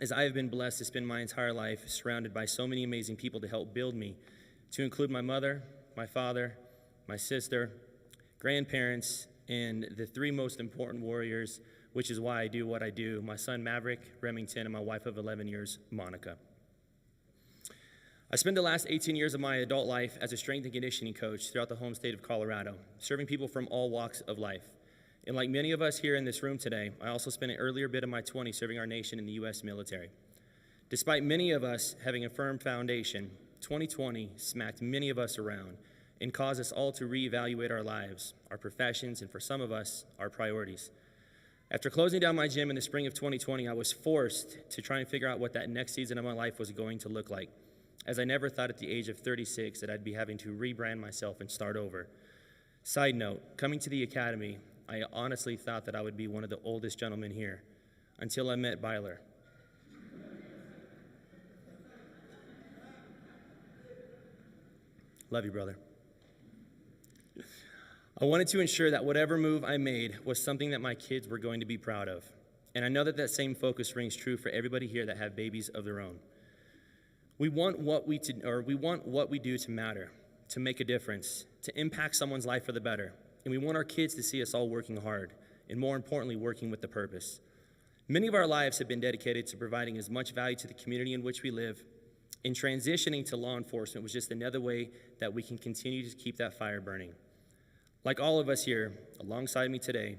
as I have been blessed to spend my entire life surrounded by so many amazing people to help build me, to include my mother, my father, my sister, grandparents, and the three most important warriors, which is why I do what I do, my son Maverick, Remington, and my wife of 11 years, Monica. I spent the last 18 years of my adult life as a strength and conditioning coach throughout the home state of Colorado, serving people from all walks of life. And like many of us here in this room today, I also spent an earlier bit of my 20s serving our nation in the U.S. military. Despite many of us having a firm foundation, 2020 smacked many of us around and caused us all to reevaluate our lives, our professions, and for some of us, our priorities. After closing down my gym in the spring of 2020, I was forced to try and figure out what that next season of my life was going to look like, as I never thought at the age of 36 that I'd be having to rebrand myself and start over. Side note, coming to the academy, I honestly thought that I would be one of the oldest gentlemen here until I met Byler. Love you, brother. I wanted to ensure that whatever move I made was something that my kids were going to be proud of. And I know that that same focus rings true for everybody here that have babies of their own. We want what we do to matter, to make a difference, to impact someone's life for the better. And we want our kids to see us all working hard, and more importantly, working with the purpose. Many of our lives have been dedicated to providing as much value to the community in which we live, and transitioning to law enforcement was just another way that we can continue to keep that fire burning. Like all of us here, alongside me today,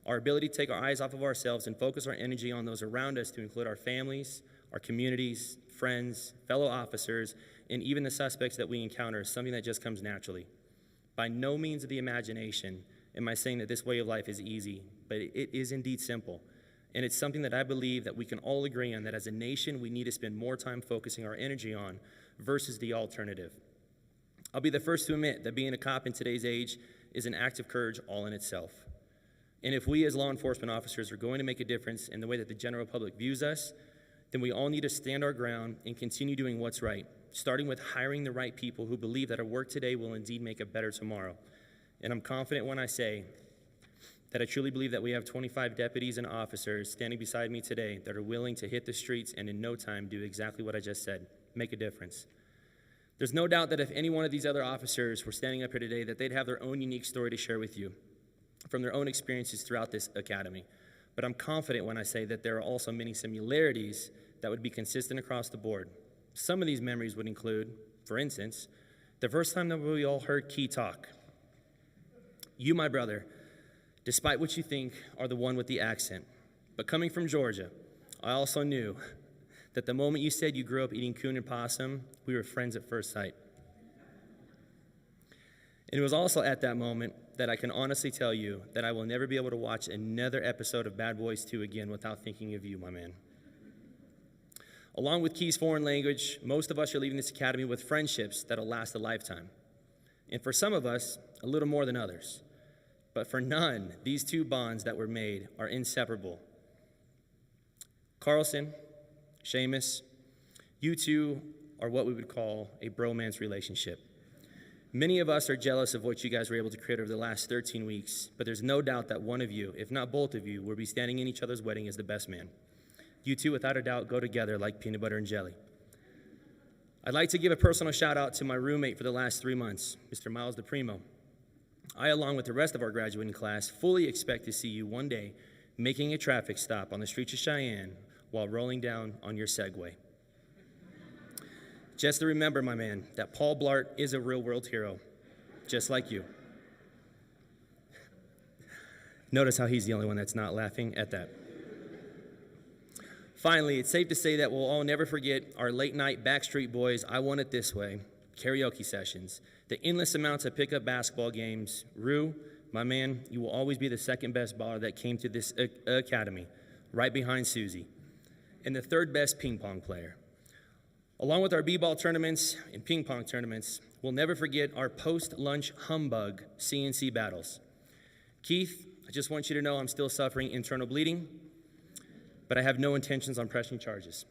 our ability to take our eyes off of ourselves and focus our energy on those around us, to include our families, our communities, friends, fellow officers, and even the suspects that we encounter, is something that just comes naturally. By no means of the imagination am I saying that this way of life is easy, but it is indeed simple. And it's something that I believe that we can all agree on, that as a nation, we need to spend more time focusing our energy on versus the alternative. I'll be the first to admit that being a cop in today's age is an act of courage all in itself. And if we as law enforcement officers are going to make a difference in the way that the general public views us, then we all need to stand our ground and continue doing what's right, starting with hiring the right people who believe that our work today will indeed make a better tomorrow. And I'm confident when I say that I truly believe that we have 25 deputies and officers standing beside me today that are willing to hit the streets and in no time do exactly what I just said, make a difference. There's no doubt that if any one of these other officers were standing up here today, that they'd have their own unique story to share with you from their own experiences throughout this academy. But I'm confident when I say that there are also many similarities that would be consistent across the board. Some of these memories would include, for instance, the first time that we all heard Key talk. You, my brother, despite what you think, are the one with the accent. But coming from Georgia, I also knew that the moment you said you grew up eating coon and possum, we were friends at first sight. And it was also at that moment that I can honestly tell you that I will never be able to watch another episode of Bad Boys 2 again without thinking of you, my man. Along with Key's foreign language, most of us are leaving this academy with friendships that'll last a lifetime. And for some of us, a little more than others. But for none, these two bonds that were made are inseparable. Carlson, Seamus, you two are what we would call a bromance relationship. Many of us are jealous of what you guys were able to create over the last 13 weeks, but there's no doubt that one of you, if not both of you, will be standing in each other's wedding as the best man. You two, without a doubt, go together like peanut butter and jelly. I'd like to give a personal shout out to my roommate for the last 3 months, Mr. Miles DePrimo. I, along with the rest of our graduating class, fully expect to see you one day making a traffic stop on the streets of Cheyenne while rolling down on your Segway. Just to remember, my man, that Paul Blart is a real-world hero, just like you. Notice how he's the only one that's not laughing at that. Finally, it's safe to say that we'll all never forget our late-night Backstreet Boys, I Want It This Way, karaoke sessions, the endless amounts of pickup basketball games. Rue, my man, you will always be the second best baller that came to this academy, right behind Susie, and the third best ping pong player. Along with our b-ball tournaments and ping pong tournaments, we'll never forget our post-lunch humbug CNC battles. Keith, I just want you to know I'm still suffering internal bleeding, but I have no intentions on pressing charges.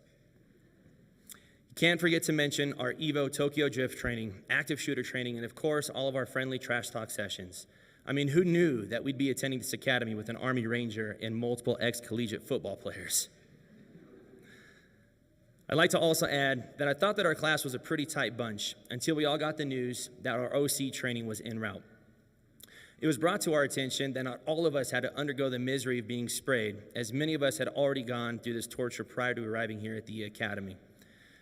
You can't forget to mention our EVO Tokyo Drift training, active shooter training, and of course, all of our friendly trash talk sessions. I mean, who knew that we'd be attending this academy with an Army Ranger and multiple ex-collegiate football players? I'd like to also add that I thought that our class was a pretty tight bunch until we all got the news that our OC training was en route. It was brought to our attention that not all of us had to undergo the misery of being sprayed, as many of us had already gone through this torture prior to arriving here at the academy.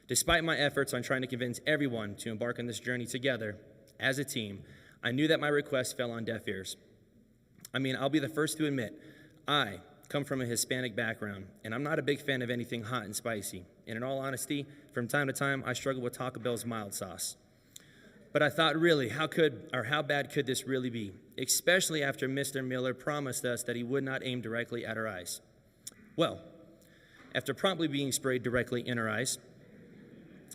Despite my efforts on trying to convince everyone to embark on this journey together, as a team, I knew that my request fell on deaf ears. I mean, I'll be the first to admit, I come from a Hispanic background, and I'm not a big fan of anything hot and spicy. And in all honesty, from time to time, I struggle with Taco Bell's mild sauce. But I thought, really, how bad could this really be? Especially after Mr. Miller promised us that he would not aim directly at our eyes. Well, after promptly being sprayed directly in our eyes,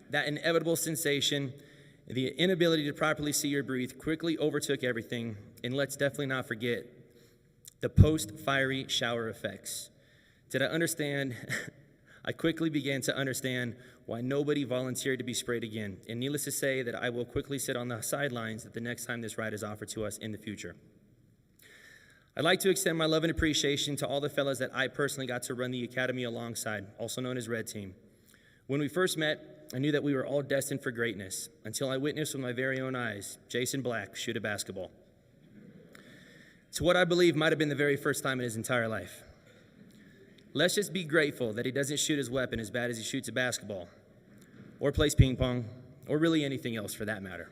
that inevitable sensation The inability to properly see or breathe quickly overtook everything, and let's definitely not forget the post-fiery shower effects. Did I understand? I quickly began to understand why nobody volunteered to be sprayed again, and needless to say that I will quickly sit on the sidelines the next time this ride is offered to us in the future. I'd like to extend my love and appreciation to all the fellas that I personally got to run the academy alongside, also known as Red Team. When we first met, I knew that we were all destined for greatness until I witnessed with my very own eyes Jason Black shoot a basketball. To what I believe might have been the very first time in his entire life. Let's just be grateful that he doesn't shoot his weapon as bad as he shoots a basketball, or plays ping pong, or really anything else for that matter.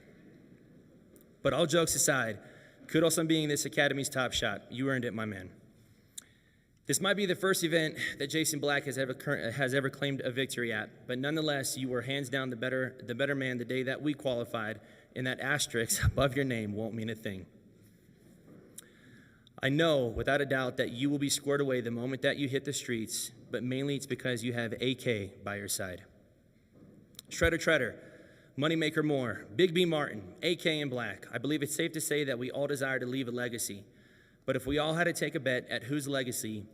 But all jokes aside, kudos on being this academy's top shot. You earned it, my man. This might be the first event that Jason Black has ever claimed a victory at, but nonetheless, you were hands down the better man the day that we qualified, and that asterisk above your name won't mean a thing. I know, without a doubt, that you will be squared away the moment that you hit the streets, but mainly it's because you have AK by your side. Shredder Treader, Moneymaker Moore, Big B Martin, AK and Black. I believe it's safe to say that we all desire to leave a legacy. But if we all had to take a bet at whose legacy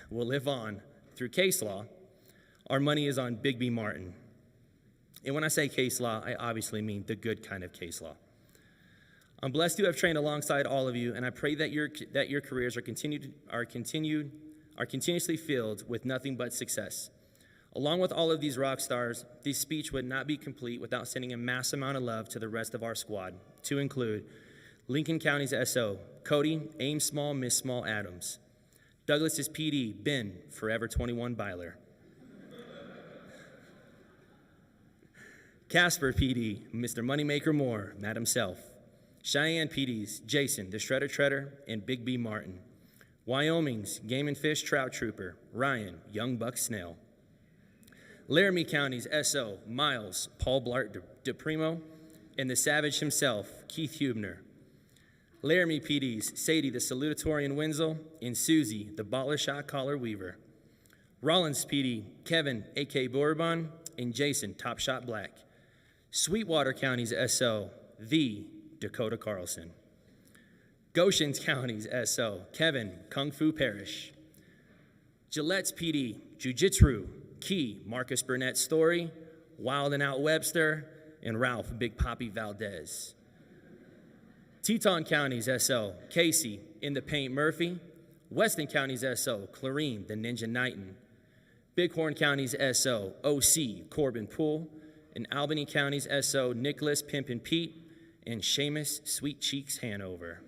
will live on through case law, our money is on Big B Martin. And when I say case law, I obviously mean the good kind of case law. I'm blessed to have trained alongside all of you, and I pray that your careers are continuously filled with nothing but success. Along with all of these rock stars, this speech would not be complete without sending a mass amount of love to the rest of our squad, to include Lincoln County's SO, Cody, Aim Small, Miss Small Adams. Douglas's PD, Ben, Forever 21 Byler. Casper PD, Mr. Moneymaker Moore, Matt himself. Cheyenne PD's, Jason, the Shredder Treader, and Big B Martin. Wyoming's Game and Fish Trout Trooper, Ryan, Young Buck Snail. Laramie County's SO, Miles, Paul Blart DePrimo, and the Savage himself, Keith Hubner. Laramie PD's Sadie the Salutatorian Wenzel, and Susie the Baller Shot Collar Weaver. Rollins PD, Kevin, A.K. Bourbon, and Jason, Top Shot Black. Sweetwater County's SO, the Dakota Carlson. Goshen County's SO, Kevin, Kung Fu Parrish. Gillette's PD, Jiu-Jitsu, Key, Marcus Burnett Story, Wild and Out Webster, and Ralph Big Poppy Valdez. Teton County's SO, Casey, In the Paint Murphy. Weston County's SO, Clarine, the Ninja Knighton. Bighorn County's SO, OC, Corbin Poole. And Albany County's SO, Nicholas Pimpin' Pete, and Seamus Sweet Cheeks Hanover.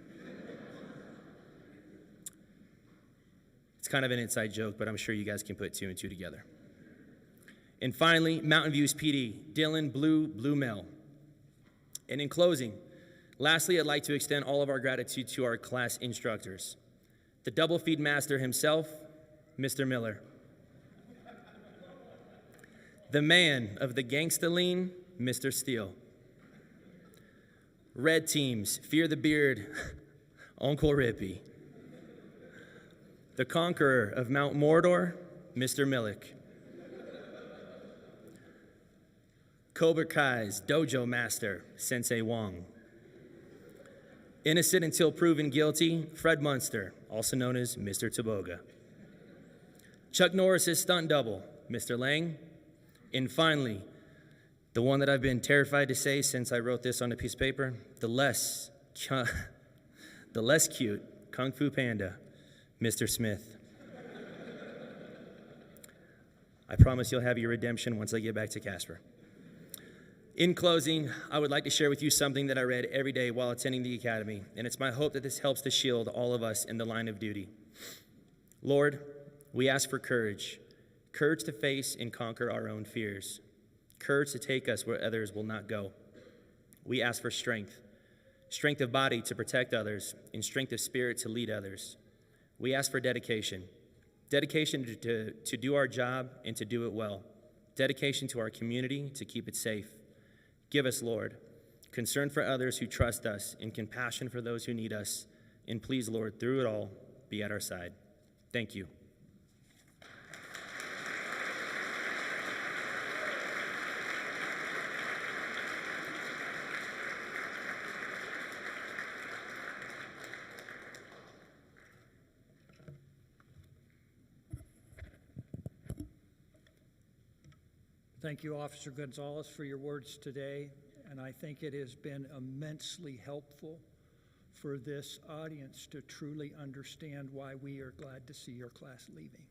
It's kind of an inside joke, but I'm sure you guys can put two and two together. And finally, Mountain View's PD, Dylan Blue Mel. And in closing, lastly, I'd like to extend all of our gratitude to our class instructors. The double feed master himself, Mr. Miller. The man of the gangsta lean, Mr. Steele. Red Team's Fear the Beard, Uncle Rippy. The conqueror of Mount Mordor, Mr. Millick. Cobra Kai's dojo master, Sensei Wong. Innocent until proven guilty, Fred Munster, also known as Mr. Taboga. Chuck Norris's stunt double, Mr. Lang. And finally, the one that I've been terrified to say since I wrote this on a piece of paper, the less cute Kung Fu Panda, Mr. Smith. I promise you'll have your redemption once I get back to Casper. In closing, I would like to share with you something that I read every day while attending the academy, and it's my hope that this helps to shield all of us in the line of duty. Lord, we ask for courage to face and conquer our own fears, courage to take us where others will not go. We ask for strength of body to protect others, and strength of spirit to lead others. We ask for dedication to do our job and to do it well, dedication to our community to keep it safe. Give us, Lord, concern for others who trust us and compassion for those who need us. And please, Lord, through it all, be at our side. Thank you. Thank you, Officer Gonzalez, for your words today, and I think it has been immensely helpful for this audience to truly understand why we are glad to see your class leaving.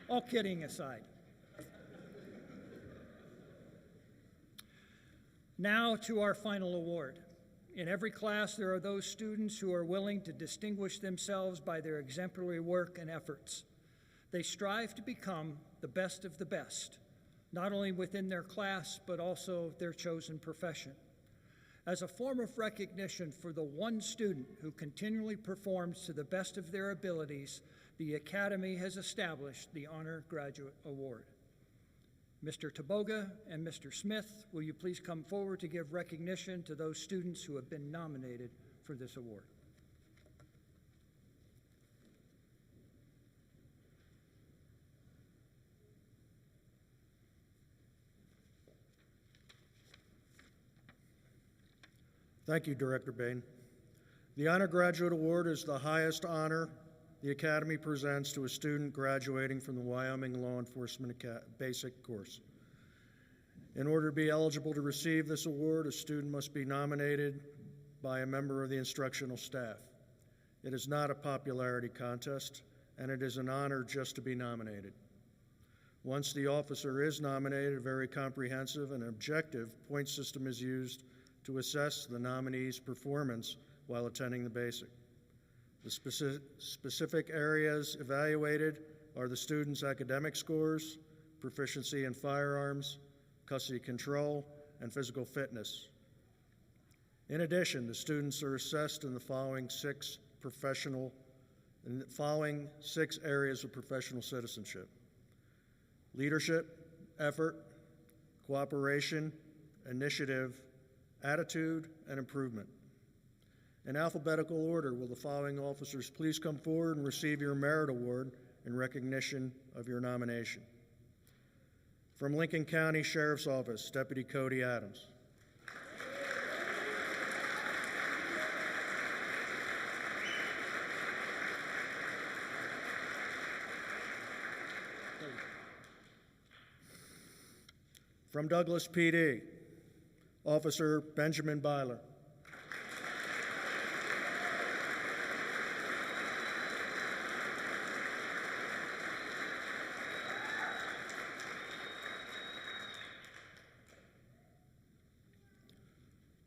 All kidding aside. Now to our final award. In every class, there are those students who are willing to distinguish themselves by their exemplary work and efforts. They strive to become the best of the best, not only within their class, but also their chosen profession. As a form of recognition for the one student who continually performs to the best of their abilities, the Academy has established the Honor Graduate Award. Mr. Taboga and Mr. Smith, will you please come forward to give recognition to those students who have been nominated for this award? Thank you, Director Bain. The Honor Graduate Award is the highest honor the Academy presents to a student graduating from the Wyoming Law Enforcement Basic course. In order to be eligible to receive this award, a student must be nominated by a member of the instructional staff. It is not a popularity contest, and it is an honor just to be nominated. Once the officer is nominated, a very comprehensive and objective point system is used to assess the nominee's performance while attending the basic. The specific areas evaluated are the student's academic scores, proficiency in firearms, custody control, and physical fitness. In addition, the students are assessed in the following six areas of professional citizenship: leadership, effort, cooperation, initiative, attitude, and improvement. In alphabetical order, will the following officers please come forward and receive your merit award in recognition of your nomination? From Lincoln County Sheriff's Office, Deputy Cody Adams. From Douglas PD, Officer Benjamin Byler.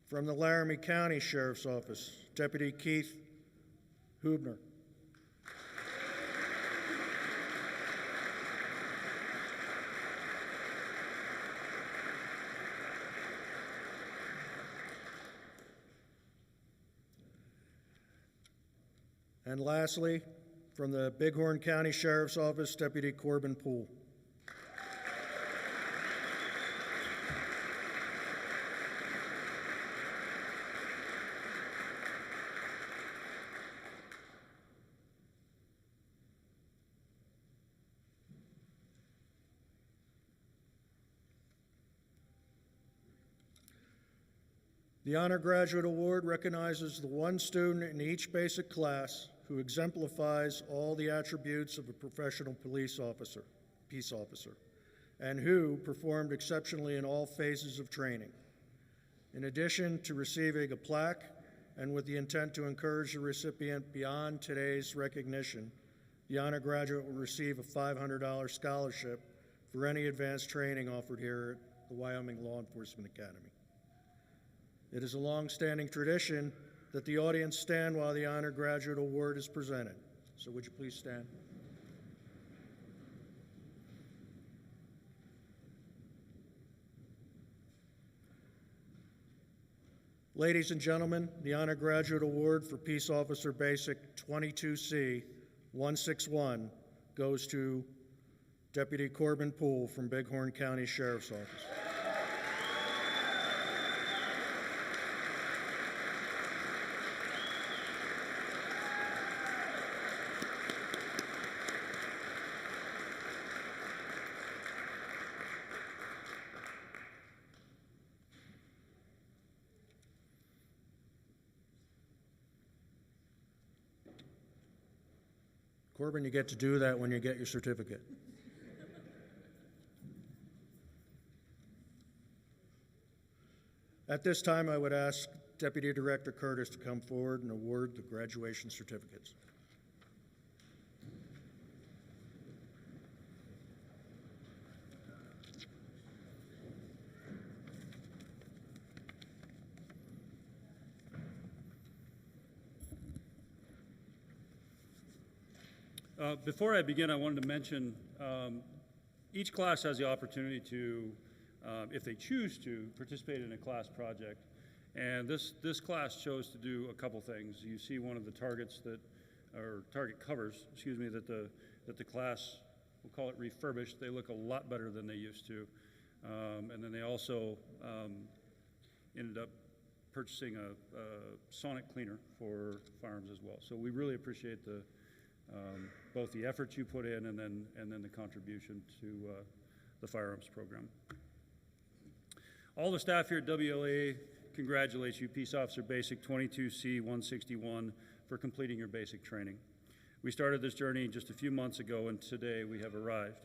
From the Laramie County Sheriff's Office, Deputy Keith Hubner. And lastly, from the Bighorn County Sheriff's Office, Deputy Corbin Poole. The Honor Graduate Award recognizes the one student in each basic class who exemplifies all the attributes of a professional peace officer, and who performed exceptionally in all phases of training. In addition to receiving a plaque, and with the intent to encourage the recipient beyond today's recognition, the Honor Graduate will receive a $500 scholarship for any advanced training offered here at the Wyoming Law Enforcement Academy. It is a long-standing tradition that the audience stand while the Honor Graduate Award is presented. So would you please stand? Ladies and gentlemen, the Honor Graduate Award for Peace Officer Basic 22C 161 goes to Deputy Corbin Poole from Bighorn County Sheriff's Office. Corbin, you get to do that when you get your certificate. At this time, I would ask Deputy Director Curtis to come forward and award the graduation certificates. Before I begin, I wanted to mention each class has the opportunity to, if they choose to, participate in a class project. And this class chose to do a couple things. You see one of the targets that, or target covers, excuse me, that the class, we'll call it refurbished. They look a lot better than they used to. And then they also ended up purchasing a sonic cleaner for firearms as well. So we really appreciate both the effort you put in and then the contribution to the firearms program. All the staff here at WLA congratulate you, Peace Officer Basic 22C 161, for completing your basic training. We started this journey just a few months ago, and today we have arrived.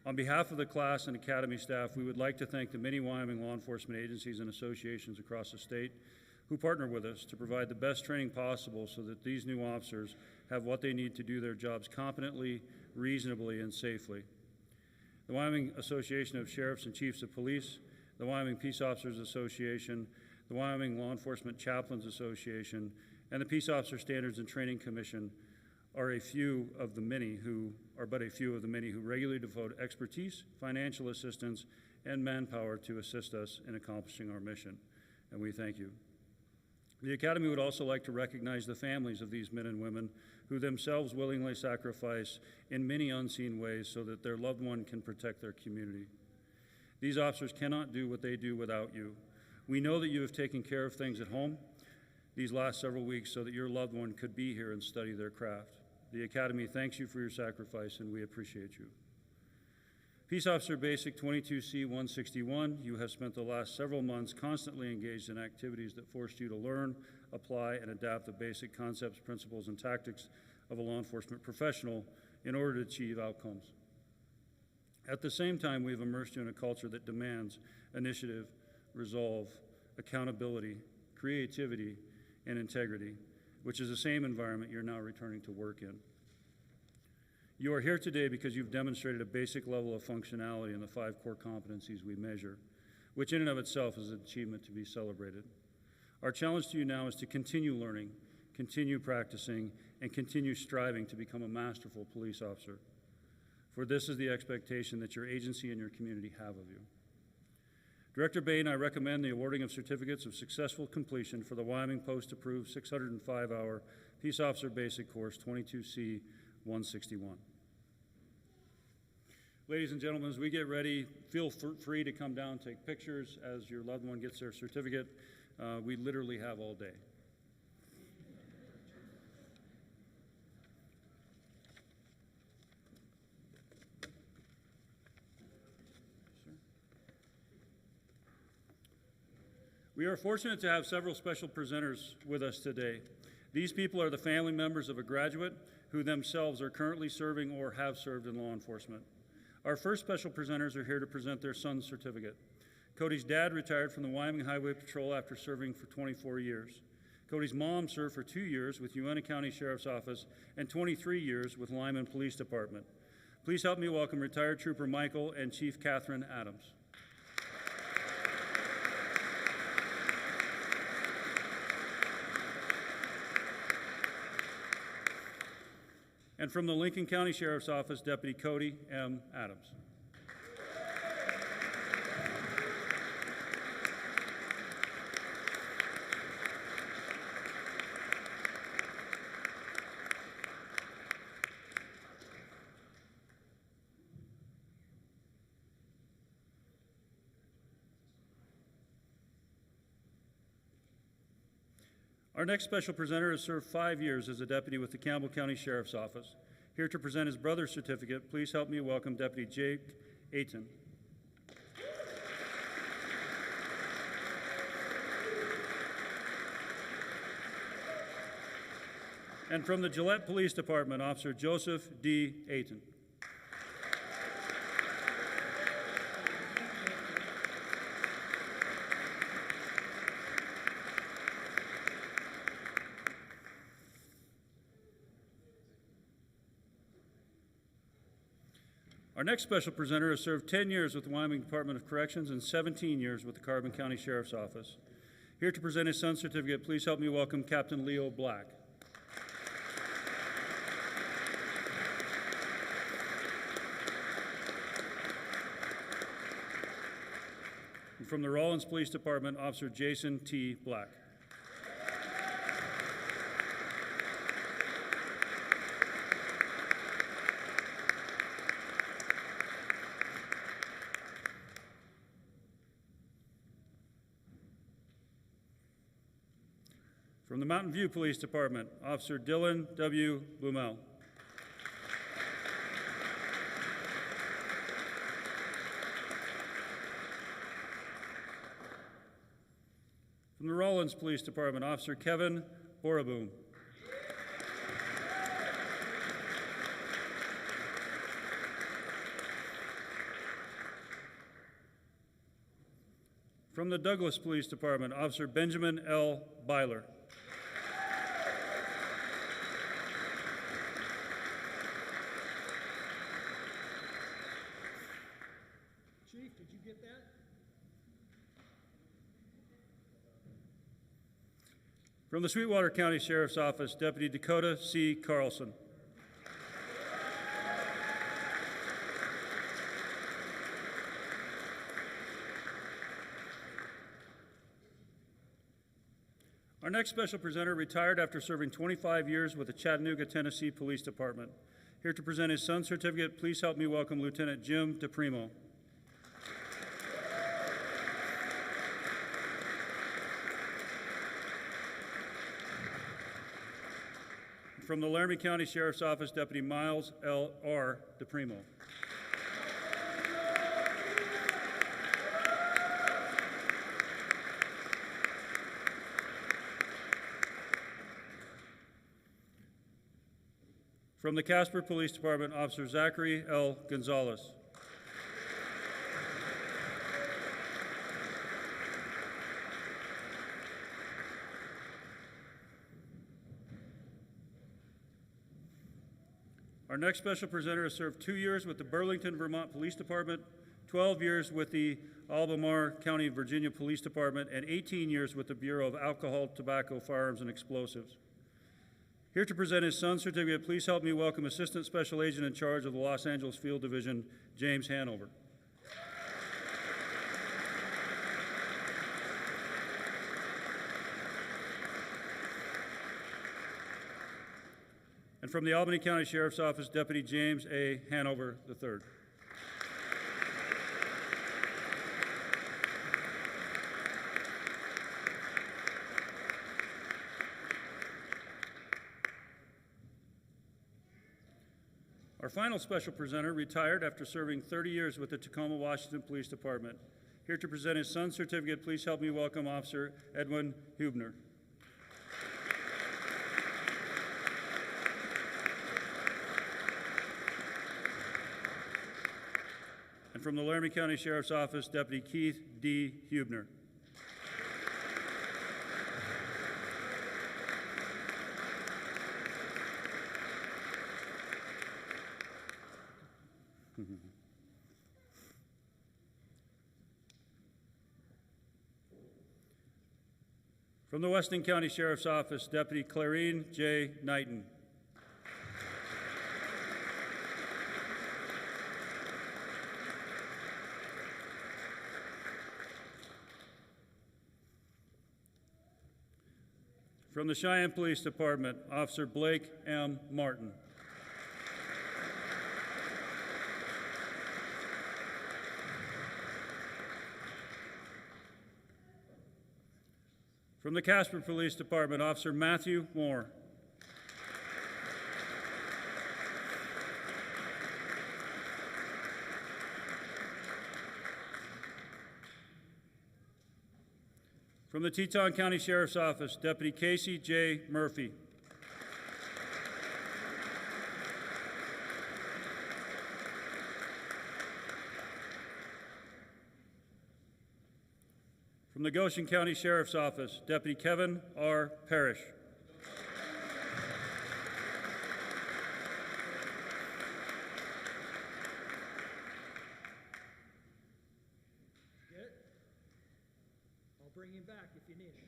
On behalf of the class and Academy staff, we would like to thank the many Wyoming law enforcement agencies and associations across the state who partner with us to provide the best training possible so that these new officers have what they need to do their jobs competently, reasonably, and safely. The Wyoming Association of Sheriffs and Chiefs of Police, the Wyoming Peace Officers Association, the Wyoming Law Enforcement Chaplains Association, and the Peace Officer Standards and Training Commission are but a few of the many who regularly devote expertise, financial assistance, and manpower to assist us in accomplishing our mission, and we thank you. The Academy would also like to recognize the families of these men and women who themselves willingly sacrifice in many unseen ways so that their loved one can protect their community. These officers cannot do what they do without you. We know that you have taken care of things at home these last several weeks so that your loved one could be here and study their craft. The Academy thanks you for your sacrifice, and we appreciate you. Peace Officer Basic 22C 161, you have spent the last several months constantly engaged in activities that forced you to learn, apply, and adapt the basic concepts, principles, and tactics of a law enforcement professional in order to achieve outcomes. At the same time, we've immersed you in a culture that demands initiative, resolve, accountability, creativity, and integrity, which is the same environment you're now returning to work in. You are here today because you've demonstrated a basic level of functionality in the 5 core competencies we measure, which in and of itself is an achievement to be celebrated. Our challenge to you now is to continue learning, continue practicing, and continue striving to become a masterful police officer. For this is the expectation that your agency and your community have of you. Director Bain, I recommend the awarding of certificates of successful completion for the Wyoming P.O.S.T approved 605-hour Peace Officer Basic Course 22C 161. Ladies and gentlemen, as we get ready, feel free to come down, take pictures as your loved one gets their certificate. We literally have all day. We are fortunate to have several special presenters with us today. These people are the family members of a graduate who themselves are currently serving or have served in law enforcement. Our first special presenters are here to present their son's certificate. Cody's dad retired from the Wyoming Highway Patrol after serving for 24 years. Cody's mom served for 2 years with Uena County Sheriff's Office and 23 years with Lyman Police Department. Please help me welcome retired Trooper Michael and Chief Catherine Adams. And from the Lincoln County Sheriff's Office, Deputy Cody M. Adams. Our next special presenter has served 5 years as a deputy with the Campbell County Sheriff's Office. Here to present his brother's certificate, please help me welcome Deputy Jake Ayton. And from the Gillette Police Department, Officer Joseph D. Ayton. Our next special presenter has served 10 years with the Wyoming Department of Corrections and 17 years with the Carbon County Sheriff's Office. Here to present his son's certificate, please help me welcome Captain Leo Black. And from the Rawlins Police Department, Officer Jason T. Black. From the Mountain View Police Department, Officer Dylan W. Blumel. From the Rawlins Police Department, Officer Kevin Boraboom. From the Douglas Police Department, Officer Benjamin L. Byler. Chief, did you get that? From the Sweetwater County Sheriff's Office, Deputy Dakota C. Carlson. Our next special presenter retired after serving 25 years with the Chattanooga, Tennessee Police Department. Here to present his son's certificate, please help me welcome Lieutenant Jim DePrimo. From the Laramie County Sheriff's Office, Deputy Miles L. R. DePrimo. From the Casper Police Department, Officer Zachary L. Gonzalez. Our next special presenter has served 2 years with the Burlington, Vermont Police Department, 12 years with the Albemarle County, Virginia Police Department, and 18 years with the Bureau of Alcohol, Tobacco, Firearms, and Explosives. Here to present his son's certificate, please help me welcome Assistant Special Agent in charge of the Los Angeles Field Division, James Hanover. And from the Albany County Sheriff's Office, Deputy James A. Hanover III. Our final special presenter retired after serving 30 years with the Tacoma, Washington Police Department. Here to present his son's certificate, please help me welcome Officer Edwin Hubner. And from the Laramie County Sheriff's Office, Deputy Keith D. Hubner. From the Weston County Sheriff's Office, Deputy Clarine J. Knighton. From the Cheyenne Police Department, Officer Blake M. Martin. From the Casper Police Department, Officer Matthew Moore. From the Teton County Sheriff's Office, Deputy Casey J. Murphy. From the Goshen County Sheriff's Office, Deputy Kevin R. Parrish. Get it? I'll bring him back if you need it.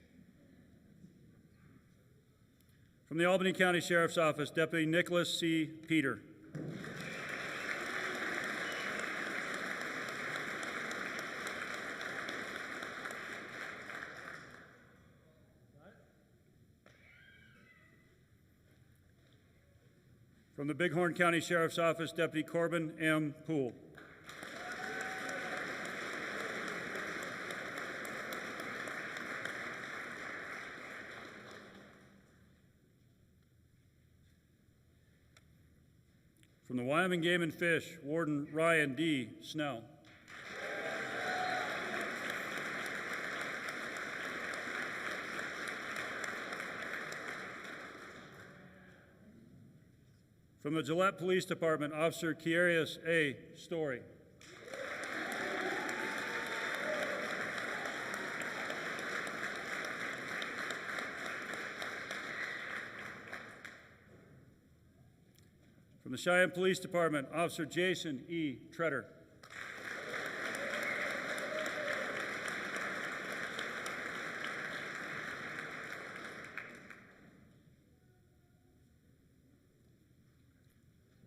From the Albany County Sheriff's Office, Deputy Nicholas C. Peter. From the Bighorn County Sheriff's Office, Deputy Corbin M. Poole. From the Wyoming Game and Fish, Warden Ryan D. Snell. From the Gillette Police Department, Officer Kiarius A. Story. From the Cheyenne Police Department, Officer Jason E. Treader.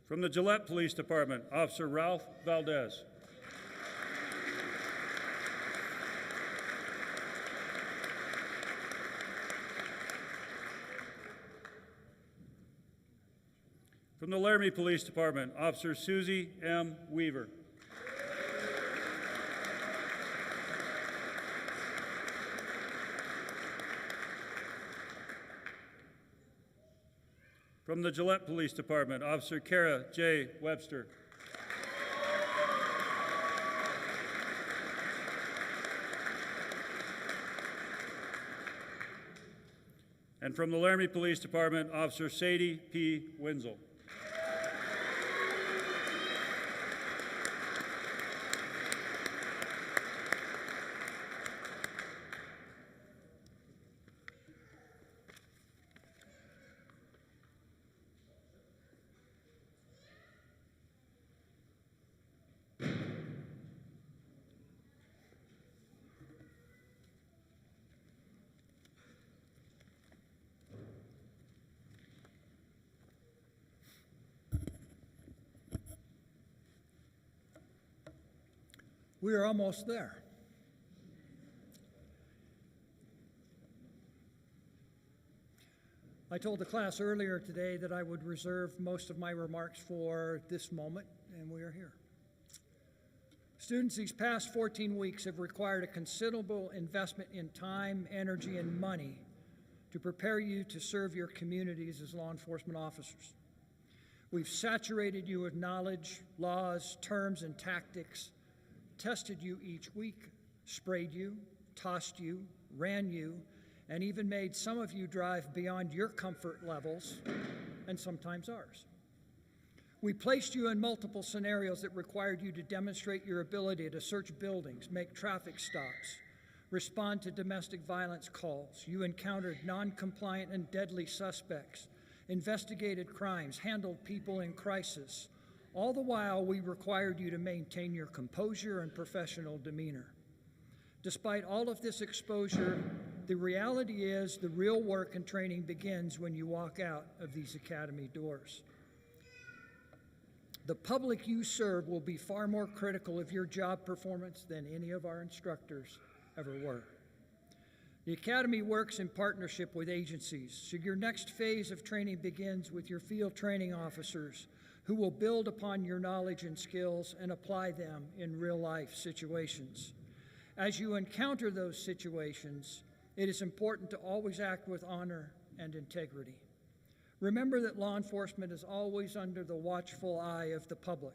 From the Gillette Police Department, Officer Ralph Valdez. From the Laramie Police Department, Officer Susie M. Weaver. From the Gillette Police Department, Officer Kara J. Webster. And from the Laramie Police Department, Officer Sadie P. Wenzel. We are almost there. I told the class earlier today that I would reserve most of my remarks for this moment, and we are here. Students, these past 14 weeks have required a considerable investment in time, energy, and money to prepare you to serve your communities as law enforcement officers. We've saturated you with knowledge, laws, terms, and tactics, tested you each week, sprayed you, tossed you, ran you, and even made some of you drive beyond your comfort levels and sometimes ours. We placed you in multiple scenarios that required you to demonstrate your ability to search buildings, make traffic stops, respond to domestic violence calls. You encountered non-compliant and deadly suspects, investigated crimes, handled people in crisis. All the while, we required you to maintain your composure and professional demeanor. Despite all of this exposure, the reality is the real work and training begins when you walk out of these academy doors. The public you serve will be far more critical of your job performance than any of our instructors ever were. The Academy works in partnership with agencies, so your next phase of training begins with your field training officers, who will build upon your knowledge and skills and apply them in real-life situations. As you encounter those situations, it is important to always act with honor and integrity. Remember that law enforcement is always under the watchful eye of the public.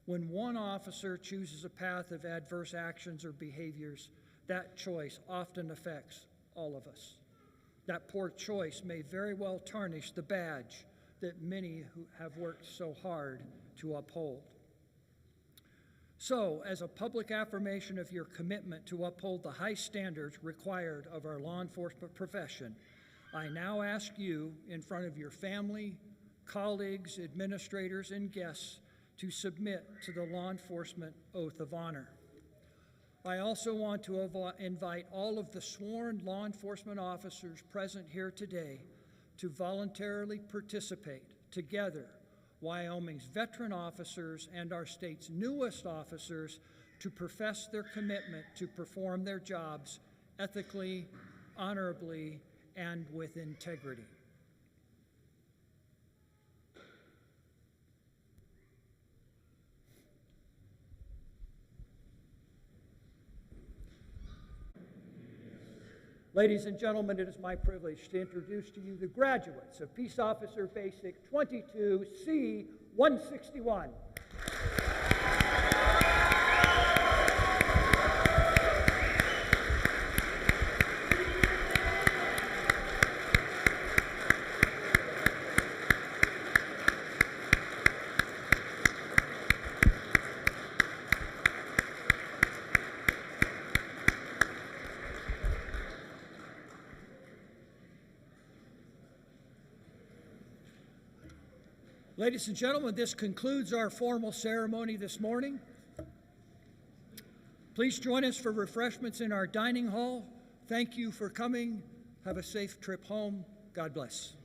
When one officer chooses a path of adverse actions or behaviors, that choice often affects all of us. That poor choice may very well tarnish the badge that many who have worked so hard to uphold. So, as a public affirmation of your commitment to uphold the high standards required of our law enforcement profession, I now ask you, in front of your family, colleagues, administrators, and guests, to submit to the law enforcement oath of honor. I also want to invite all of the sworn law enforcement officers present here today to voluntarily participate together, Wyoming's veteran officers and our state's newest officers, to profess their commitment to perform their jobs ethically, honorably, and with integrity. Ladies and gentlemen, it is my privilege to introduce to you the graduates of Peace Officer Basic 22C-161. Ladies and gentlemen, this concludes our formal ceremony this morning. Please join us for refreshments in our dining hall. Thank you for coming. Have a safe trip home. God bless.